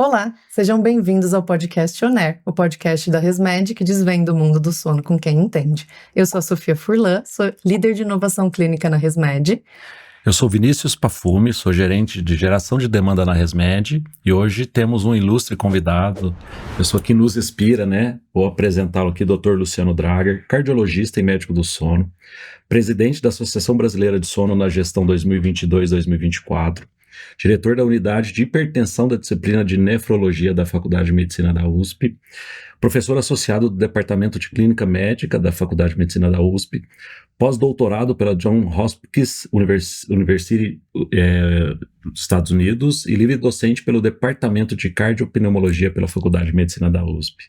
Olá, sejam bem-vindos ao podcast ONER, o podcast da ResMed que desvenda o mundo do sono com quem entende. Eu sou a Sofia Furlan, sou líder de inovação clínica na ResMed. Eu sou Vinícius Pafumi, sou gerente de geração de demanda na ResMed e hoje temos um ilustre convidado, pessoa que nos inspira, né? Vou apresentá-lo aqui, Dr. Luciano Drager, cardiologista e médico do sono, presidente da Associação Brasileira de Sono na gestão 2022-2024, diretor da unidade de hipertensão da disciplina de nefrologia da Faculdade de Medicina da USP, professor associado do Departamento de Clínica Médica da Faculdade de Medicina da USP, pós-doutorado pela Johns Hopkins University dos Estados Unidos e livre docente pelo Departamento de Cardiopneumologia pela Faculdade de Medicina da USP.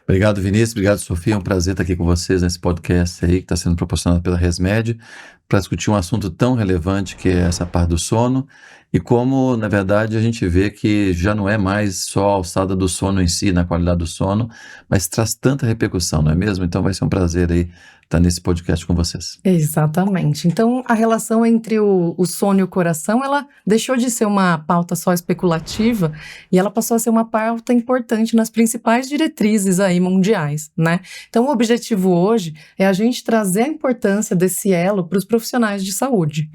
Obrigado, Vinícius. Obrigado, Sofia. É um prazer estar aqui com vocês nesse podcast aí que está sendo proporcionado pela ResMed para discutir um assunto tão relevante que é essa parte do sono e como, na verdade, a gente vê que já não é mais só a alçada do sono em si, na qualidade do sono, mas traz tanta repercussão, não é mesmo? Então vai ser um prazer aí estar nesse podcast com vocês. Exatamente. Então, a relação entre o sono e o coração, ela deixou de ser uma pauta só especulativa e ela passou a ser uma pauta importante nas principais diretrizes aí mundiais, né? Então, o objetivo hoje é a gente trazer a importância desse elo para os profissionais de saúde.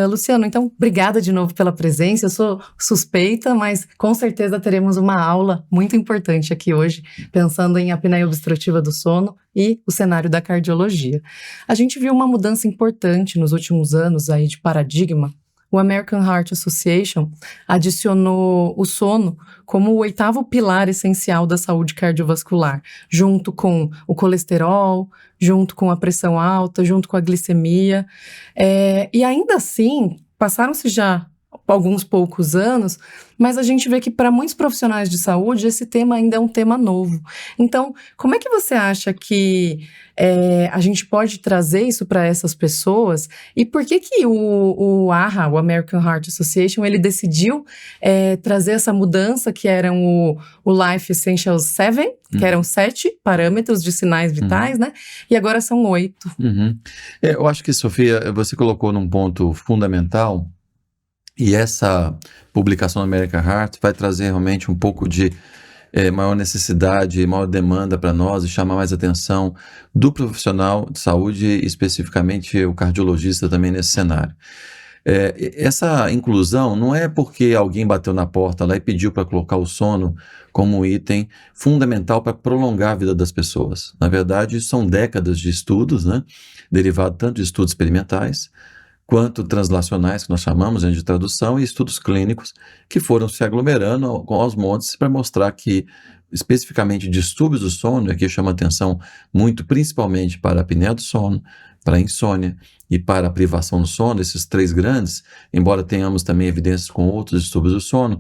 Luciano, então, obrigada de novo pela presença. Eu sou suspeita, mas com certeza teremos uma aula muito importante aqui hoje, pensando em apneia obstrutiva do sono e o cenário da cardiologia. A gente viu uma mudança importante nos últimos anos aí de paradigma. O American Heart Association adicionou o sono como o 8º pilar essencial da saúde cardiovascular, junto com o colesterol, junto com a pressão alta, junto com a glicemia. E ainda assim, passaram-se já alguns poucos anos, mas a gente vê que para muitos profissionais de saúde esse tema ainda é um tema novo. Então, como é que você acha que a gente pode trazer isso para essas pessoas? E por que o AHA, o American Heart Association, ele decidiu trazer essa mudança que eram o Life Essentials 7, que eram 7 parâmetros de sinais vitais, né? E agora são 8. Eu acho que, Sofia, você colocou num ponto fundamental. E essa publicação do American Heart vai trazer realmente um pouco de maior necessidade, maior demanda para nós e chamar mais atenção do profissional de saúde, especificamente o cardiologista também nesse cenário. Essa inclusão não é porque alguém bateu na porta lá e pediu para colocar o sono como um item fundamental para prolongar a vida das pessoas. Na verdade, são décadas de estudos, né, derivado tanto de estudos experimentais, quanto translacionais, que nós chamamos de tradução, e estudos clínicos que foram se aglomerando aos montes para mostrar que, especificamente, distúrbios do sono, e aqui chama atenção muito, principalmente para a apneia do sono, para a insônia e para a privação do sono, esses 3 grandes, embora tenhamos também evidências com outros distúrbios do sono,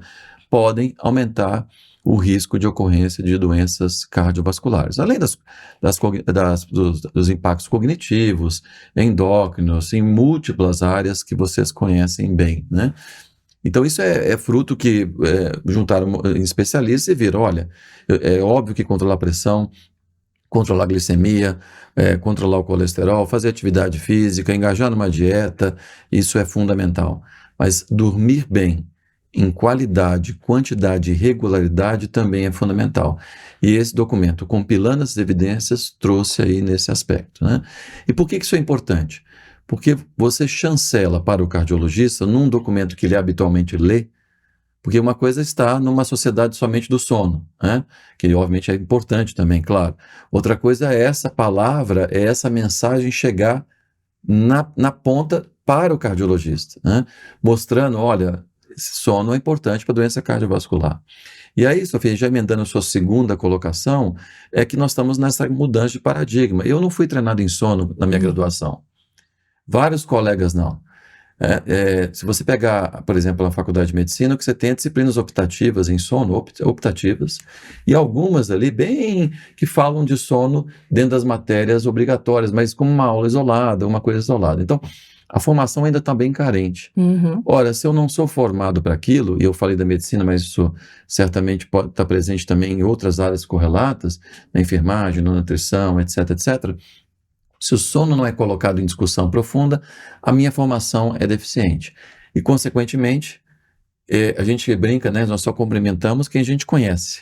podem aumentar o risco de ocorrência de doenças cardiovasculares, além dos impactos cognitivos, endócrinos, em múltiplas áreas que vocês conhecem bem, né? Então isso é fruto que juntaram especialistas e viram, olha, é óbvio que controlar a pressão, controlar a glicemia, controlar o colesterol, fazer atividade física, engajar numa dieta, isso é fundamental, mas dormir bem, em qualidade, quantidade e regularidade também é fundamental. E esse documento, compilando as evidências, trouxe aí nesse aspecto, né? E por que isso é importante? Porque você chancela para o cardiologista num documento que ele habitualmente lê, porque uma coisa está numa sociedade somente do sono, né? Que obviamente é importante também, claro. Outra coisa é essa palavra, é essa mensagem chegar na ponta para o cardiologista, né? Mostrando, olha, esse sono é importante para a doença cardiovascular. E aí, Sofia, já emendando a sua segunda colocação, é que nós estamos nessa mudança de paradigma. Eu não fui treinado em sono na minha graduação. Vários colegas não. Se você pegar, por exemplo, na Faculdade de Medicina, que você tem disciplinas optativas em sono, optativas, e algumas ali bem que falam de sono dentro das matérias obrigatórias, mas como uma aula isolada, uma coisa isolada. Então, a formação ainda está bem carente. Ora, se eu não sou formado para aquilo, e eu falei da medicina, mas isso certamente pode estar presente também em outras áreas correlatas, na enfermagem, na nutrição, etc., etc., se o sono não é colocado em discussão profunda, a minha formação é deficiente. E, consequentemente, a gente brinca, né? Nós só cumprimentamos quem a gente conhece.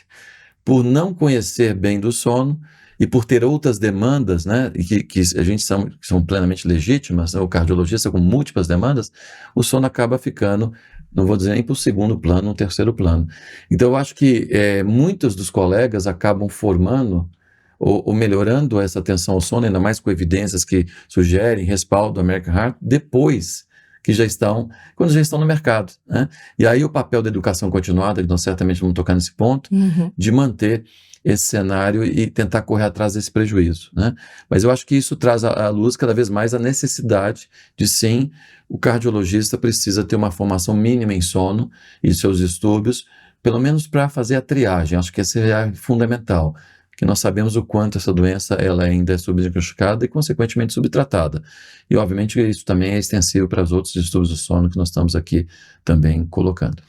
Por não conhecer bem do sono e por ter outras demandas, né? E que a gente são plenamente legítimas, né? O cardiologista com múltiplas demandas, o sono acaba ficando, não vou dizer nem para o segundo plano, no terceiro plano. Então eu acho que muitos dos colegas acabam formando ou melhorando essa atenção ao sono, ainda mais com evidências que sugerem respaldo do American Heart, depois que quando já estão no mercado, né? E aí o papel da educação continuada, que nós certamente vamos tocar nesse ponto, de manter esse cenário e tentar correr atrás desse prejuízo, né? Mas eu acho que isso traz à luz cada vez mais a necessidade de, sim, o cardiologista precisa ter uma formação mínima em sono e seus distúrbios, pelo menos para fazer a triagem. Acho que esse é fundamental, que nós sabemos o quanto essa doença ela ainda é subdiagnosticada e, consequentemente, subtratada. E, obviamente, isso também é extensivo para os outros distúrbios do sono que nós estamos aqui também colocando.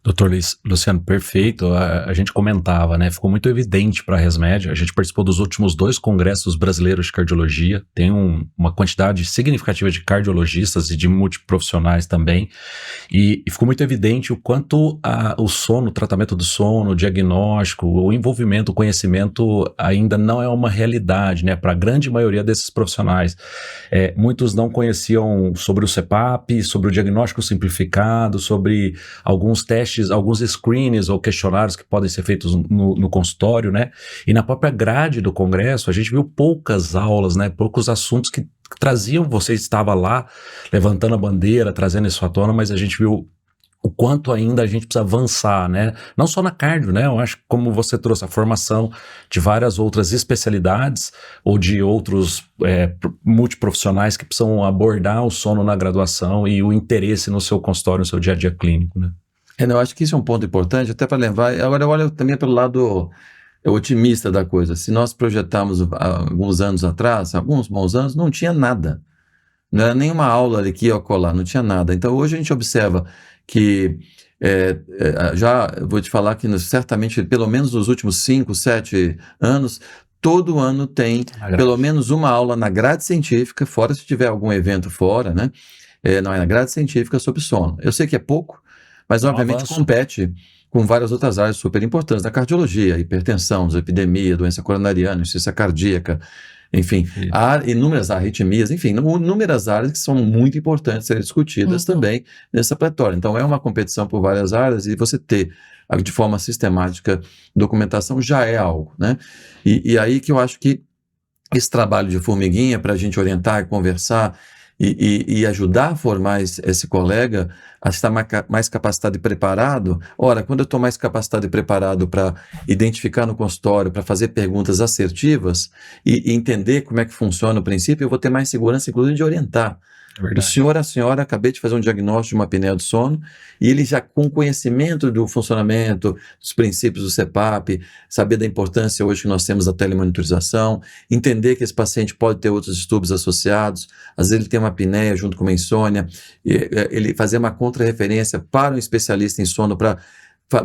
Doutor Luciano, perfeito. A gente comentava, né? Ficou muito evidente para a ResMed. A gente participou dos últimos 2 congressos brasileiros de cardiologia. Tem uma quantidade significativa de cardiologistas e de multiprofissionais também. E ficou muito evidente o quanto o sono, o tratamento do sono, o diagnóstico, o envolvimento, o conhecimento ainda não é uma realidade, né? Para a grande maioria desses profissionais. Muitos não conheciam sobre o CPAP, sobre o diagnóstico simplificado, sobre alguns testes, alguns screenings ou questionários que podem ser feitos no consultório, né? E na própria grade do congresso, a gente viu poucas aulas, né? Poucos assuntos que traziam, você estava lá levantando a bandeira, trazendo isso à tona, mas a gente viu o quanto ainda a gente precisa avançar, né? Não só na cardio, né? Eu acho que como você trouxe a formação de várias outras especialidades ou de outros multiprofissionais que precisam abordar o sono na graduação e o interesse no seu consultório, no seu dia a dia clínico, né? Eu acho que isso é um ponto importante, até para lembrar. Agora eu olho também pelo lado otimista da coisa. Se nós projetarmos alguns anos atrás, alguns bons anos, não tinha nada. Não era nenhuma aula aqui ou colar, não tinha nada. Então hoje a gente observa que, já vou te falar que certamente pelo menos nos últimos 5, 7 anos, todo ano tem pelo menos uma aula na grade científica, fora se tiver algum evento fora, né? Não é na grade científica sobre sono. Eu sei que é pouco, mas obviamente compete com várias outras áreas super importantes, da cardiologia, hipertensão, epidemia, doença coronariana, insuficiência cardíaca, enfim, há inúmeras arritmias, enfim, inúmeras áreas que são muito importantes serem discutidas também nessa pletória. Então é uma competição por várias áreas e você ter de forma sistemática documentação já é algo, né? E aí que eu acho que esse trabalho de formiguinha para a gente orientar e conversar e ajudar a formar esse colega a estar mais capacitado e preparado. Ora, quando eu estou mais capacitado e preparado para identificar no consultório, para fazer perguntas assertivas e entender como é que funciona o princípio, eu vou ter mais segurança, inclusive, de orientar. O senhor, a senhora, acabei de fazer um diagnóstico de uma apneia do sono e ele já com conhecimento do funcionamento, dos princípios do CPAP, saber da importância hoje que nós temos da telemonitorização, entender que esse paciente pode ter outros distúrbios associados, às vezes ele tem uma apneia junto com uma insônia, ele fazer uma contra-referência para um especialista em sono para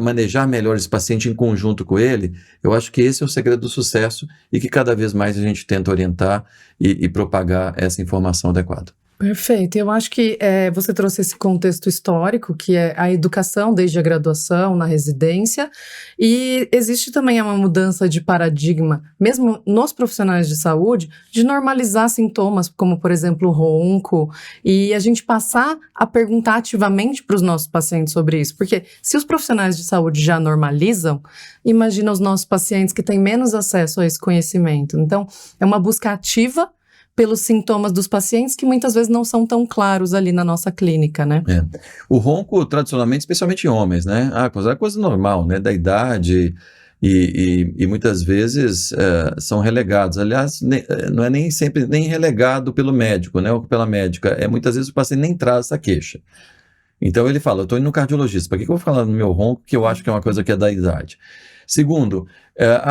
manejar melhor esse paciente em conjunto com ele. Eu acho que esse é o segredo do sucesso e que cada vez mais a gente tenta orientar e propagar essa informação adequada. Perfeito. Eu acho que você trouxe esse contexto histórico, que é a educação desde a graduação, na residência, e existe também uma mudança de paradigma, mesmo nos profissionais de saúde, de normalizar sintomas, como, por exemplo, o ronco, e a gente passar a perguntar ativamente para os nossos pacientes sobre isso, porque se os profissionais de saúde já normalizam, imagina os nossos pacientes que têm menos acesso a esse conhecimento. Então, é uma busca ativa pelos sintomas dos pacientes que muitas vezes não são tão claros ali na nossa clínica, né? O ronco, tradicionalmente, especialmente em homens, né? É coisa normal, né? Da idade e muitas vezes são relegados. Aliás, não é nem sempre nem relegado pelo médico, né? Ou pela médica. Muitas vezes o paciente nem traz essa queixa. Então ele fala, eu estou indo no cardiologista, para que eu vou falar no meu ronco, que eu acho que é uma coisa que é da idade? Segundo,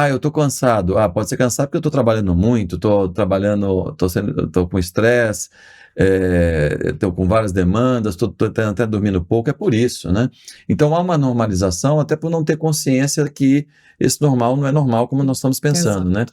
eu estou cansado. Pode ser cansado porque eu estou trabalhando muito, estou com estresse, estou com várias demandas, estou até dormindo pouco, é por isso, né? Então há uma normalização, até por não ter consciência que esse normal não é normal como nós estamos pensando, né?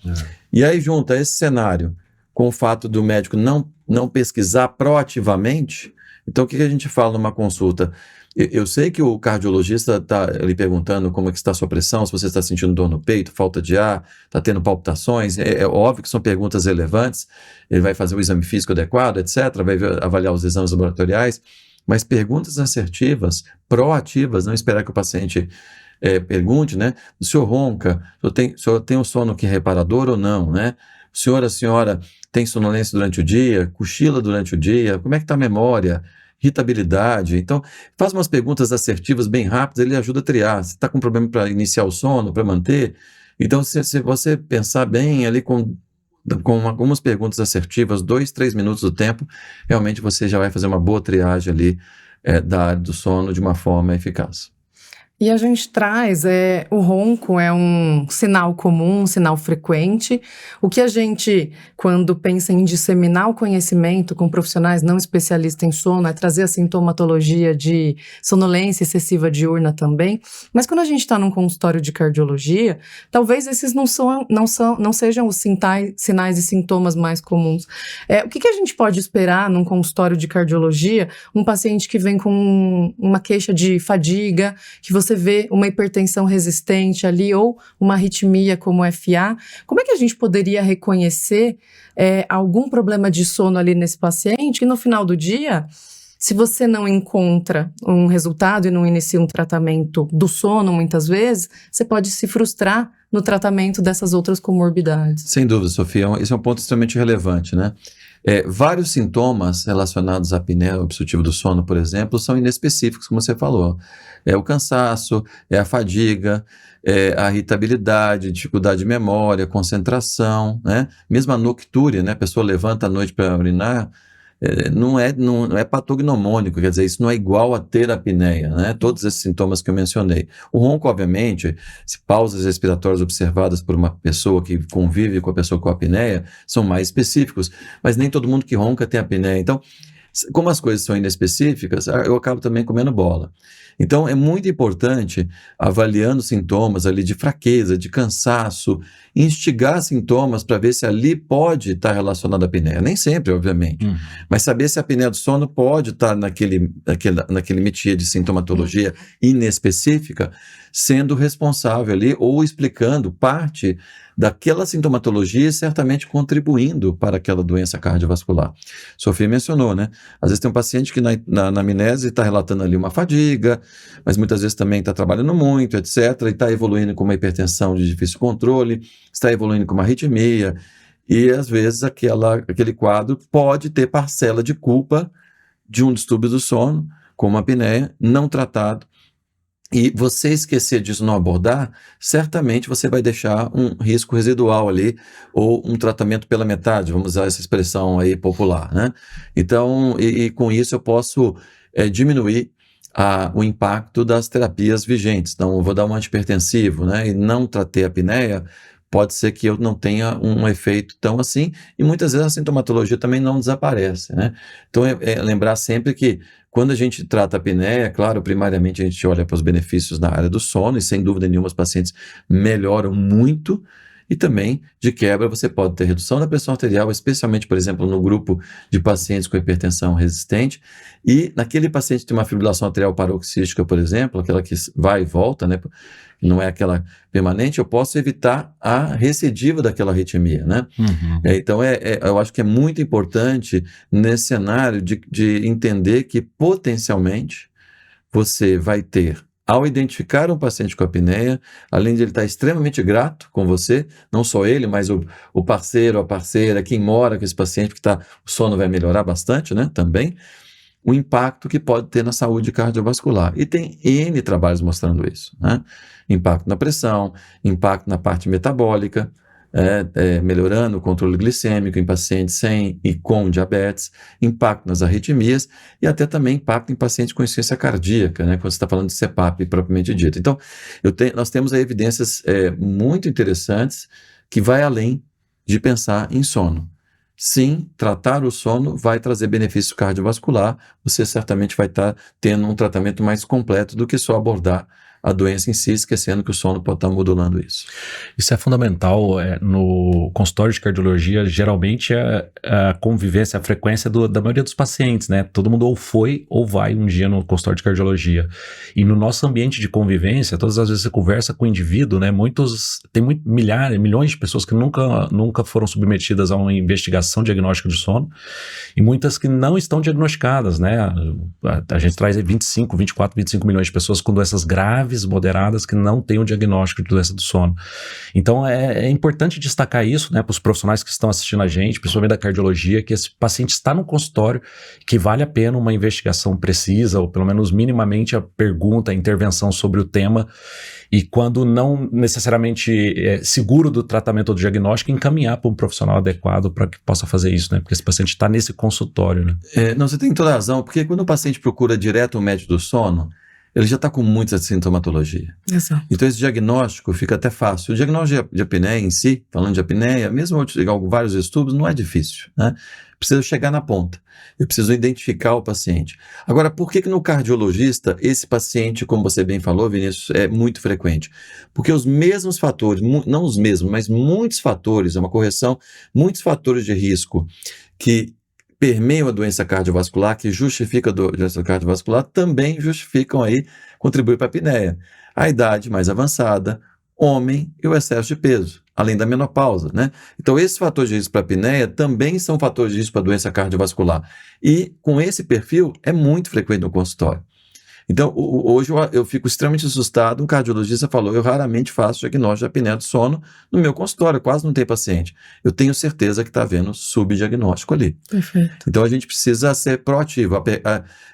E aí junta esse cenário com o fato do médico não pesquisar proativamente, Então, o que a gente fala numa consulta? Eu sei que o cardiologista está lhe perguntando como é que está a sua pressão, se você está sentindo dor no peito, falta de ar, está tendo palpitações, é óbvio que são perguntas relevantes, ele vai fazer o exame físico adequado, etc., vai avaliar os exames laboratoriais, mas perguntas assertivas, proativas, não esperar que o paciente pergunte, né? O senhor ronca? O senhor tem um sono que é reparador ou não, né? A senhora tem sonolência durante o dia? Cochila durante o dia? Como é que está a memória? Irritabilidade? Então, faz umas perguntas assertivas bem rápidas, ele ajuda a triar. Se está com problema para iniciar o sono, para manter. Então, se você pensar bem ali com algumas perguntas assertivas, 2, 3 minutos do tempo, realmente você já vai fazer uma boa triagem ali da área do sono de uma forma eficaz. E a gente traz, o ronco é um sinal comum, um sinal frequente. O que a gente, quando pensa em disseminar o conhecimento com profissionais não especialistas em sono, é trazer a sintomatologia de sonolência excessiva diurna também. Mas quando a gente está num consultório de cardiologia, talvez esses não sejam os sinais e sintomas mais comuns. O que a gente pode esperar num consultório de cardiologia? Um paciente que vem com uma queixa de fadiga, que você vê uma hipertensão resistente ali ou uma arritmia como FA, como é que a gente poderia reconhecer algum problema de sono ali nesse paciente e no final do dia, se você não encontra um resultado e não inicia um tratamento do sono muitas vezes, você pode se frustrar no tratamento dessas outras comorbidades. Sem dúvida, Sofia, esse é um ponto extremamente relevante, né? Vários sintomas relacionados à apneia obstrutiva do sono, por exemplo, são inespecíficos, como você falou. É o cansaço, é a fadiga, é a irritabilidade, dificuldade de memória, concentração, né? Mesmo a noctúria, né? A pessoa levanta à noite para urinar, não é patognomônico, quer dizer, isso não é igual a ter apneia, né? Todos esses sintomas que eu mencionei. O ronco, obviamente, se pausas respiratórias observadas por uma pessoa que convive com a pessoa com apneia, são mais específicos, mas nem todo mundo que ronca tem apneia. Então, como as coisas são inespecíficas, eu acabo também comendo bola. Então, é muito importante, avaliando sintomas ali de fraqueza, de cansaço, instigar sintomas para ver se ali pode estar relacionado à apneia. Nem sempre, obviamente, mas saber se a apneia do sono pode estar naquele métier de sintomatologia inespecífica, sendo responsável ali ou explicando parte daquela sintomatologia e certamente contribuindo para aquela doença cardiovascular. Sofia mencionou, né? Às vezes tem um paciente que na anamnese está relatando ali uma fadiga, mas muitas vezes também está trabalhando muito, etc., e está evoluindo com uma hipertensão de difícil controle, está evoluindo com uma arritmia, e às vezes aquele quadro pode ter parcela de culpa de um distúrbio do sono, como a apneia, não tratado. E você esquecer disso, não abordar, certamente você vai deixar um risco residual ali, ou um tratamento pela metade, vamos usar essa expressão aí popular, né? Então, e com isso eu posso diminuir o impacto das terapias vigentes. Então, eu vou dar um antihipertensivo, né? E não tratei a apneia, pode ser que eu não tenha um efeito tão assim, e muitas vezes a sintomatologia também não desaparece, né? Então, lembrar sempre que quando a gente trata a apneia, claro, primariamente a gente olha para os benefícios na área do sono, e sem dúvida nenhuma os pacientes melhoram muito, e também, de quebra, você pode ter redução da pressão arterial, especialmente, por exemplo, no grupo de pacientes com hipertensão resistente, e naquele paciente que tem uma fibrilação arterial paroxística, por exemplo, aquela que vai e volta, né? Não é aquela permanente, eu posso evitar a recidiva daquela arritmia, né? Então, eu acho que é muito importante nesse cenário de entender que potencialmente você vai ter, ao identificar um paciente com apneia, além de ele estar extremamente grato com você, não só ele, mas o parceiro, a parceira, quem mora com esse paciente, porque o sono vai melhorar bastante, né? Também, o impacto que pode ter na saúde cardiovascular. E tem N trabalhos mostrando isso, né? Impacto na pressão, impacto na parte metabólica, melhorando o controle glicêmico em pacientes sem e com diabetes, impacto nas arritmias e até também impacto em pacientes com insuficiência cardíaca, né? Quando você está falando de CPAP propriamente dito. Então, nós temos aí evidências muito interessantes que vai além de pensar em sono. Sim, tratar o sono vai trazer benefício cardiovascular, você certamente vai estar tendo um tratamento mais completo do que só abordar a doença em si, esquecendo que o sono pode estar modulando isso. Isso é fundamental. No consultório de cardiologia, geralmente a convivência, a frequência da maioria dos pacientes, né? Todo mundo ou foi ou vai um dia no consultório de cardiologia. E no nosso ambiente de convivência, todas as vezes você conversa com o indivíduo, né? Tem milhões de pessoas que nunca foram submetidas a uma investigação diagnóstica de sono e muitas que não estão diagnosticadas, né? A gente traz 24, 25 milhões de pessoas com doenças graves, moderadas, que não têm o diagnóstico de doença do sono. Então é importante destacar isso, né, para os profissionais que estão assistindo a gente, principalmente da cardiologia, que esse paciente está no consultório, que vale a pena uma investigação precisa, ou pelo menos minimamente a pergunta, a intervenção sobre o tema, e quando não necessariamente seguro do tratamento ou do diagnóstico, encaminhar para um profissional adequado para que possa fazer isso, né? Porque esse paciente está nesse consultório, né? Não, você tem toda a razão, porque quando o paciente procura direto o médico do sono, ele já está com muita sintomatologia. Exato. Então esse diagnóstico fica até fácil. O diagnóstico de apneia em si, falando de apneia, mesmo vários estudos, não é difícil, né? Precisa chegar na ponta. Eu preciso identificar o paciente. Agora, por que no cardiologista esse paciente, como você bem falou, Vinícius, é muito frequente? Porque os mesmos fatores, não os mesmos, mas muitos fatores, é uma correção, muitos fatores de risco que permeiam a doença cardiovascular, que justifica a doença cardiovascular, também justificam aí, contribuir para a apneia. A idade mais avançada, homem e o excesso de peso, além da menopausa, né? Então, esses fatores de risco para a apneia também são fatores de risco para a doença cardiovascular. E, com esse perfil, é muito frequente no consultório. Então, hoje eu fico extremamente assustado. Um cardiologista falou, eu raramente faço diagnóstico de apneia do sono no meu consultório, quase não tem paciente. Eu tenho certeza que está havendo subdiagnóstico ali. Perfeito. Então, a gente precisa ser proativo.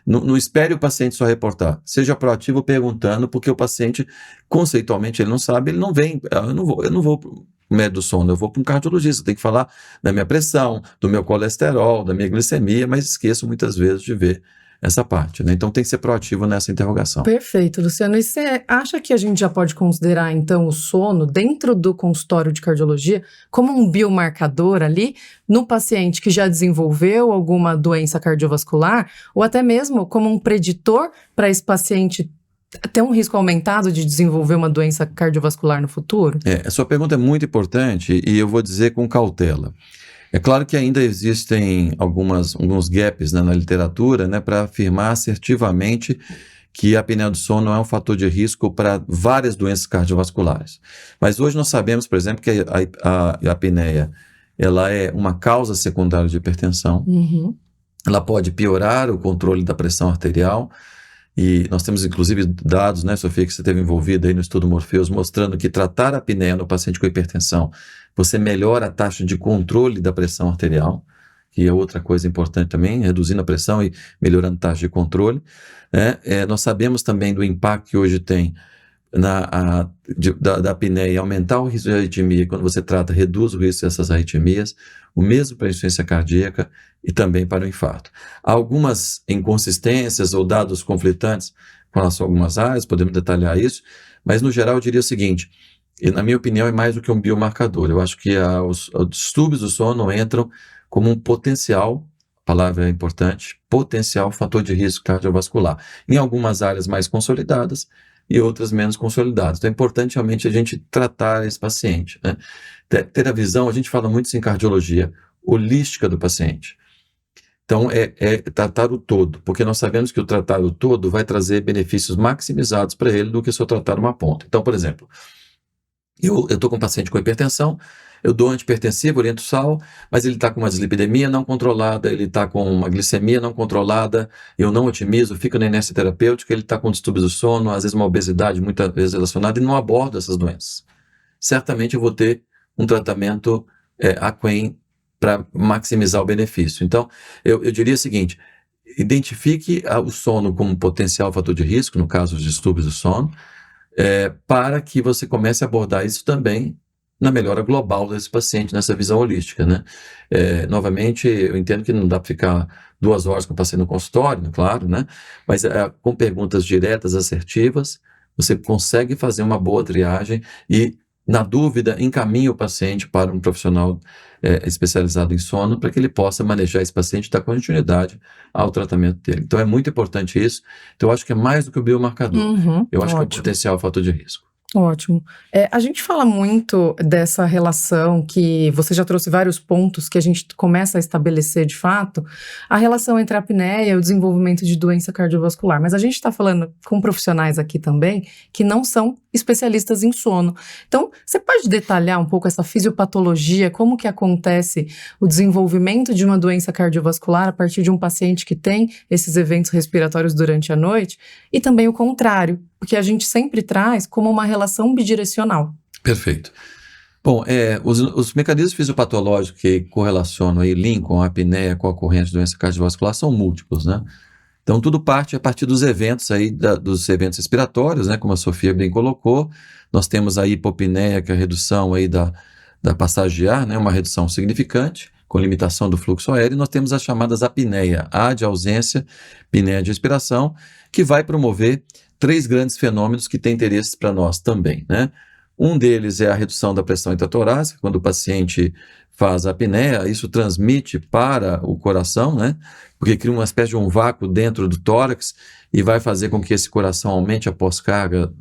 Não espere o paciente só reportar. Seja proativo perguntando, porque o paciente, conceitualmente, ele não sabe, ele não vem. Eu não vou para o médico do sono, eu vou para um cardiologista. Eu tenho que falar da minha pressão, do meu colesterol, da minha glicemia, mas esqueço muitas vezes de ver essa parte, né? Então tem que ser proativo nessa interrogação. Perfeito, Luciano. E você acha que a gente já pode considerar, então, o sono dentro do consultório de cardiologia como um biomarcador ali no paciente que já desenvolveu alguma doença cardiovascular ou até mesmo como um preditor para esse paciente ter um risco aumentado de desenvolver uma doença cardiovascular no futuro? A sua pergunta é muito importante e eu vou dizer com cautela. É claro que ainda existem alguns gaps, né, na literatura, né, para afirmar assertivamente que a apneia do sono é um fator de risco para várias doenças cardiovasculares. Mas hoje nós sabemos, por exemplo, que a apneia ela é uma causa secundária de hipertensão. Uhum. Ela pode piorar o controle da pressão arterial. E nós temos, inclusive, dados, né, Sofia, que você esteve envolvida aí no estudo Morpheus, mostrando que tratar a apneia no paciente com hipertensão, você melhora a taxa de controle da pressão arterial, que é outra coisa importante também, reduzindo a pressão e melhorando a taxa de controle. Né? Nós sabemos também do impacto que hoje tem da apneia, aumentar o risco de arritmia, quando você trata, reduz o risco dessas arritmias, o mesmo para a insuficiência cardíaca e também para o infarto. Há algumas inconsistências ou dados conflitantes com relação a algumas áreas, podemos detalhar isso, mas no geral eu diria o seguinte, e na minha opinião é mais do que um biomarcador, eu acho que os distúrbios do sono entram como um potencial, a palavra é importante, potencial fator de risco cardiovascular, em algumas áreas mais consolidadas e outras menos consolidadas. Então é importante realmente a gente tratar esse paciente, né? Ter a visão, a gente fala muito isso em cardiologia, holística do paciente. Então é tratar o todo, porque nós sabemos que o tratar o todo vai trazer benefícios maximizados para ele do que só tratar uma ponta. Então, por exemplo, eu estou com um paciente com hipertensão, eu dou antihipertensivo, oriento sal, mas ele está com uma dislipidemia não controlada, ele está com uma glicemia não controlada, eu não otimizo, fico na inércia terapêutica, ele está com distúrbios do sono, às vezes uma obesidade muitas vezes relacionada, e não abordo essas doenças. Certamente eu vou ter um tratamento aquém para maximizar o benefício. Então, eu diria o seguinte, identifique o sono como potencial fator de risco, no caso dos distúrbios do sono, para que você comece a abordar isso também na melhora global desse paciente, nessa visão holística, né? Novamente, eu entendo que não dá para ficar 2 horas com o paciente no consultório, claro, né? Mas com perguntas diretas, assertivas, você consegue fazer uma boa triagem e Na dúvida, encaminhe o paciente para um profissional especializado em sono para que ele possa manejar esse paciente e dar continuidade ao tratamento dele. Então é muito importante isso. Então eu acho que é mais do que o biomarcador. Eu acho que é um potencial fator de risco. Ótimo. A gente fala muito dessa relação que você já trouxe vários pontos que a gente começa a estabelecer de fato, a relação entre a apneia e o desenvolvimento de doença cardiovascular. Mas a gente está falando com profissionais aqui também que não são especialistas em sono. Então, você pode detalhar um pouco essa fisiopatologia, como que acontece o desenvolvimento de uma doença cardiovascular a partir de um paciente que tem esses eventos respiratórios durante a noite e também o contrário, porque a gente sempre traz como uma relação bidirecional. Perfeito. Bom, os mecanismos fisiopatológicos que correlacionam e linkam a apneia com a ocorrência de doença cardiovascular são múltiplos, né? Então, tudo parte a partir dos eventos aí, dos eventos respiratórios, né? Como a Sofia bem colocou. Nós temos a hipopneia, que é a redução aí da passagem de ar, né? Uma redução significante, com limitação do fluxo aéreo. E nós temos as chamadas apneia, A de ausência, apneia de respiração, que vai promover 3 grandes fenômenos que têm interesses para nós também, né? Um deles é a redução da pressão intratorácica, quando o paciente faz a apneia, isso transmite para o coração, né? Porque cria uma espécie de um vácuo dentro do tórax e vai fazer com que esse coração aumente a pós-carga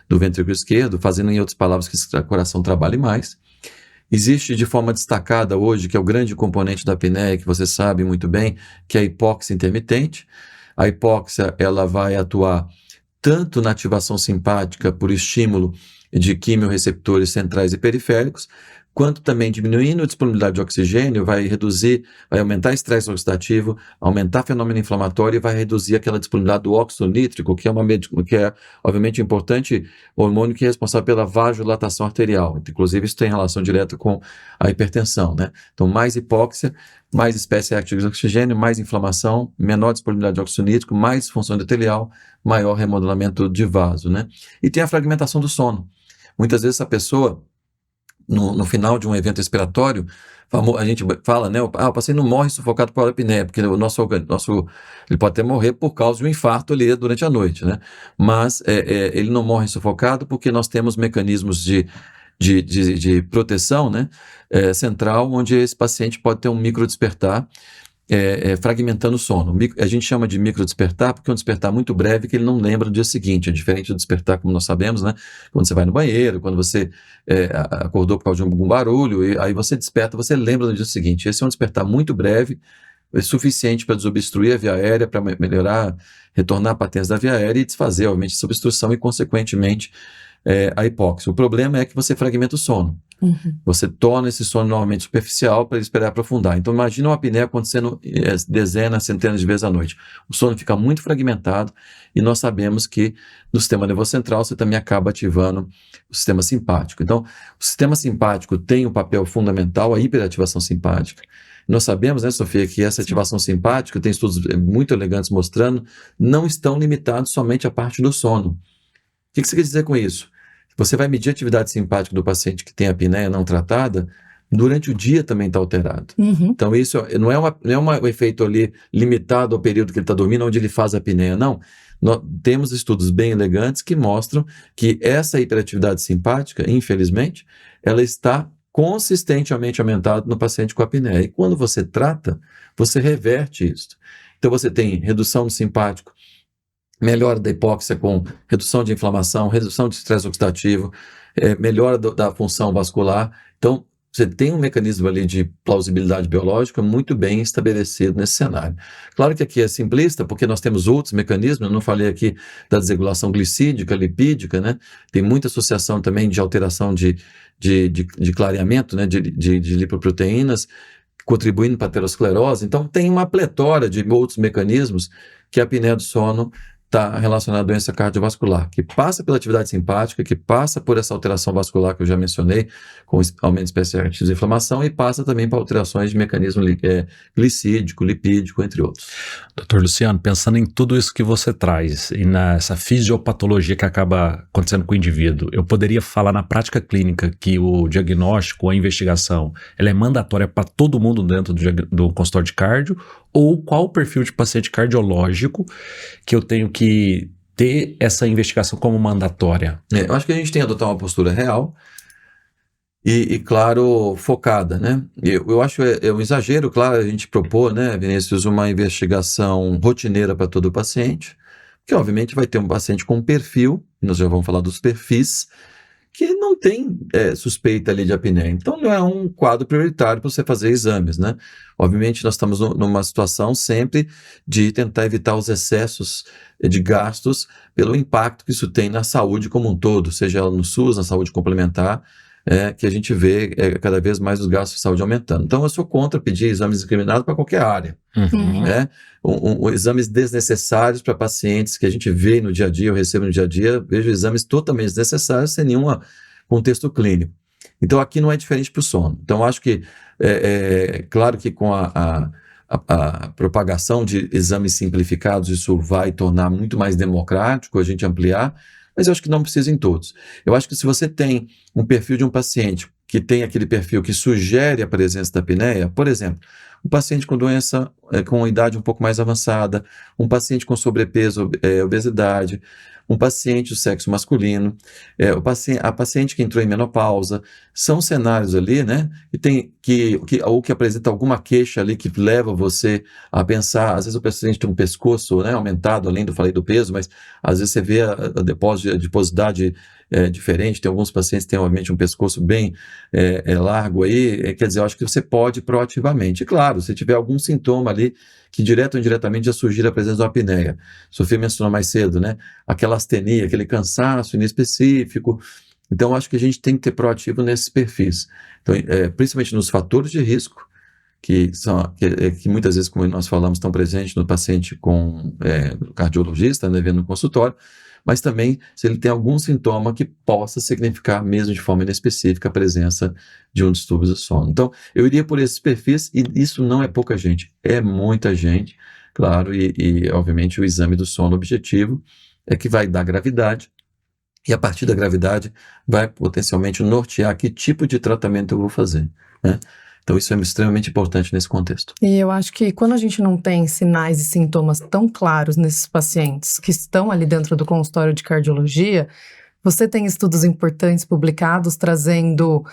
do ventrículo esquerdo, fazendo, em outras palavras, que esse coração trabalhe mais. Existe de forma destacada hoje, que é o grande componente da apneia, que você sabe muito bem, que é a hipóxia intermitente. A hipóxia, ela vai atuar tanto na ativação simpática por estímulo de quimiorreceptores centrais e periféricos, quanto também diminuindo a disponibilidade de oxigênio, vai aumentar o estresse oxidativo, aumentar o fenômeno inflamatório e vai reduzir aquela disponibilidade do óxido nítrico, que é obviamente importante hormônio que é responsável pela vasodilatação arterial. Inclusive, isso tem relação direta com a hipertensão, né? Então, mais hipóxia, mais espécie ativa de oxigênio, mais inflamação, menor disponibilidade de óxido nítrico, mais disfunção endotelial, maior remodelamento de vaso, né? E tem a fragmentação do sono. Muitas vezes essa pessoa, no final de um evento respiratório, a gente fala, né? O paciente não morre sufocado por apneia, porque ele pode até morrer por causa de um infarto ali durante a noite, né? Mas ele não morre sufocado porque nós temos mecanismos de proteção, né? Central, onde esse paciente pode ter um microdespertar, fragmentando o sono. A gente chama de microdespertar porque é um despertar muito breve que ele não lembra do dia seguinte. É diferente do despertar, como nós sabemos, né? Quando você vai no banheiro, quando você acordou por causa de algum barulho, e aí você desperta, você lembra no dia seguinte. Esse é um despertar muito breve, suficiente para desobstruir a via aérea, para melhorar, retornar a patência da via aérea e desfazer, obviamente, essa obstrução e, consequentemente, a hipóxia. O problema é que você fragmenta o sono. Uhum. Você torna esse sono normalmente superficial para ele esperar aprofundar. Então, imagina uma apneia acontecendo dezenas, centenas de vezes à noite. O sono fica muito fragmentado e nós sabemos que no sistema nervoso central você também acaba ativando o sistema simpático. Então, o sistema simpático tem um papel fundamental, a hiperativação simpática. Nós sabemos, né, Sofia, que essa ativação simpática, tem estudos muito elegantes mostrando, não estão limitados somente à parte do sono. O que você quer dizer com isso? Você vai medir a atividade simpática do paciente que tem apneia não tratada, durante o dia também está alterado. Uhum. Então, isso não é um efeito ali limitado ao período que ele está dormindo, onde ele faz a apneia, não. Nós temos estudos bem elegantes que mostram que essa hiperatividade simpática, infelizmente, ela está consistentemente aumentada no paciente com apneia. E quando você trata, você reverte isso. Então, você tem redução do simpático, melhora da hipóxia com redução de inflamação, redução de estresse oxidativo, melhora da função vascular. Então, você tem um mecanismo ali de plausibilidade biológica muito bem estabelecido nesse cenário. Claro que aqui é simplista, porque nós temos outros mecanismos, eu não falei aqui da desregulação glicídica, lipídica, né? Tem muita associação também de alteração de clareamento, né? de lipoproteínas, contribuindo para a aterosclerose. Então, tem uma pletora de outros mecanismos que a apneia do sono está relacionada à doença cardiovascular, que passa pela atividade simpática, que passa por essa alteração vascular que eu já mencionei, com aumento de espécie de inflamação, e passa também para alterações de mecanismo glicídico, lipídico, entre outros. Doutor Luciano, pensando em tudo isso que você traz, e nessa fisiopatologia que acaba acontecendo com o indivíduo, eu poderia falar na prática clínica que o diagnóstico, a investigação, ela é mandatória para todo mundo dentro do consultório de cardio, ou qual o perfil de paciente cardiológico que eu tenho que ter essa investigação como mandatória? Eu acho que a gente tem que adotar uma postura real, e claro, focada, né? Eu acho um exagero, claro, a gente propor, né, Vinícius, uma investigação rotineira para todo paciente, que obviamente vai ter um paciente com um perfil, nós já vamos falar dos perfis, que não tem suspeita ali de apneia. Então, não é um quadro prioritário para você fazer exames, né? Obviamente, nós estamos numa situação sempre de tentar evitar os excessos de gastos pelo impacto que isso tem na saúde como um todo, seja ela no SUS, na saúde complementar, que a gente vê cada vez mais os gastos de saúde aumentando. Então, eu sou contra pedir exames discriminados para qualquer área. Uhum. Né? Exames desnecessários para pacientes que a gente vê no dia a dia, eu recebo no dia a dia, vejo exames totalmente desnecessários sem nenhum contexto clínico. Então, aqui não é diferente para o sono. Então, acho que, claro que com a propagação de exames simplificados, isso vai tornar muito mais democrático a gente ampliar, mas eu acho que não precisa em todos. Eu acho que se você tem um perfil de um paciente que tem aquele perfil que sugere a presença da apneia, por exemplo, um paciente com doença, com idade um pouco mais avançada, um paciente com sobrepeso, obesidade, um paciente do sexo masculino, a paciente que entrou em menopausa, são cenários ali, né, ou que apresenta alguma queixa ali que leva você a pensar, às vezes o paciente tem um pescoço, né, aumentado, além do, falei do peso, mas às vezes você vê a adiposidade diferente, tem alguns pacientes que têm, obviamente, um pescoço bem largo aí, quer dizer, eu acho que você pode proativamente. E claro, se tiver algum sintoma ali que direto ou indiretamente já sugira a presença de uma apneia. Sofia mencionou mais cedo, né? Aquela astenia, aquele cansaço inespecífico. Então, eu acho que a gente tem que ter proativo nesses perfis. Então, principalmente nos fatores de risco, que muitas vezes, como nós falamos, estão presentes no paciente com cardiologista, né, vendo no consultório, mas também se ele tem algum sintoma que possa significar, mesmo de forma inespecífica, a presença de um distúrbio do sono. Então, eu iria por esses perfis, e isso não é pouca gente, é muita gente, claro, e obviamente o exame do sono objetivo é que vai dar gravidade, e a partir da gravidade vai potencialmente nortear que tipo de tratamento eu vou fazer, né? Então, isso é extremamente importante nesse contexto. E eu acho que quando a gente não tem sinais e sintomas tão claros nesses pacientes que estão ali dentro do consultório de cardiologia, você tem estudos importantes publicados trazendo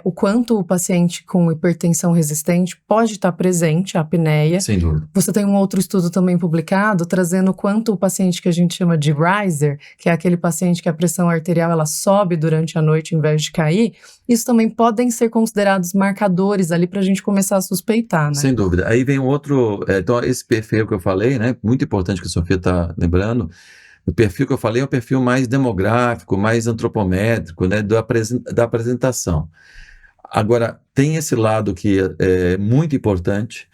o quanto o paciente com hipertensão resistente pode estar presente, a apneia. Sem dúvida. Você tem um outro estudo também publicado trazendo o quanto o paciente que a gente chama de riser, que é aquele paciente que a pressão arterial ela sobe durante a noite em vez de cair, isso também podem ser considerados marcadores ali para a gente começar a suspeitar, né? Sem dúvida. Aí vem um outro, então esse perfil que eu falei, né, muito importante que a Sofia está lembrando, o perfil que eu falei é o perfil mais demográfico, mais antropométrico, né, da apresentação. Agora, tem esse lado que é muito importante,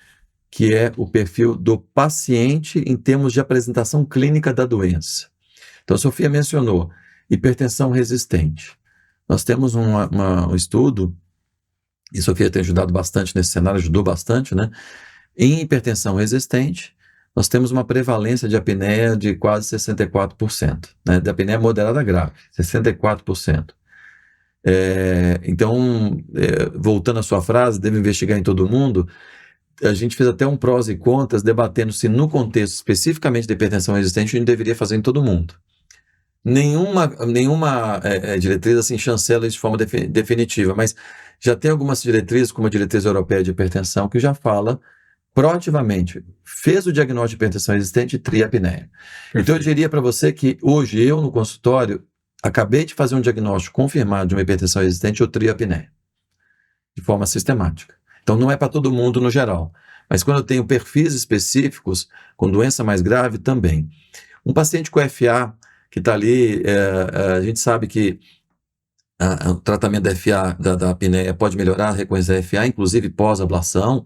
que é o perfil do paciente em termos de apresentação clínica da doença. Então, a Sofia mencionou hipertensão resistente. Nós temos um estudo, e a Sofia tem ajudado bastante nesse cenário, ajudou bastante, né? Em hipertensão resistente, nós temos uma prevalência de apneia de quase 64%, né? De apneia moderada grave, 64%. Então, voltando à sua frase, deve investigar em todo mundo, a gente fez até um prós e contras debatendo se no contexto especificamente de hipertensão resistente a gente deveria fazer em todo mundo. Nenhuma diretriz assim chancela isso de forma definitiva, mas já tem algumas diretrizes, como a diretriz europeia de hipertensão, que já fala proativamente, fez o diagnóstico de hipertensão resistente e tria apneia. Então eu diria para você que hoje eu no consultório acabei de fazer um diagnóstico confirmado de uma hipertensão resistente ou tria apneia, de forma sistemática. Então não é para todo mundo no geral, mas quando eu tenho perfis específicos com doença mais grave também. Um paciente com FA que está ali, a gente sabe que o tratamento da FA, da apneia, pode melhorar a recorrência da FA, inclusive pós-ablação.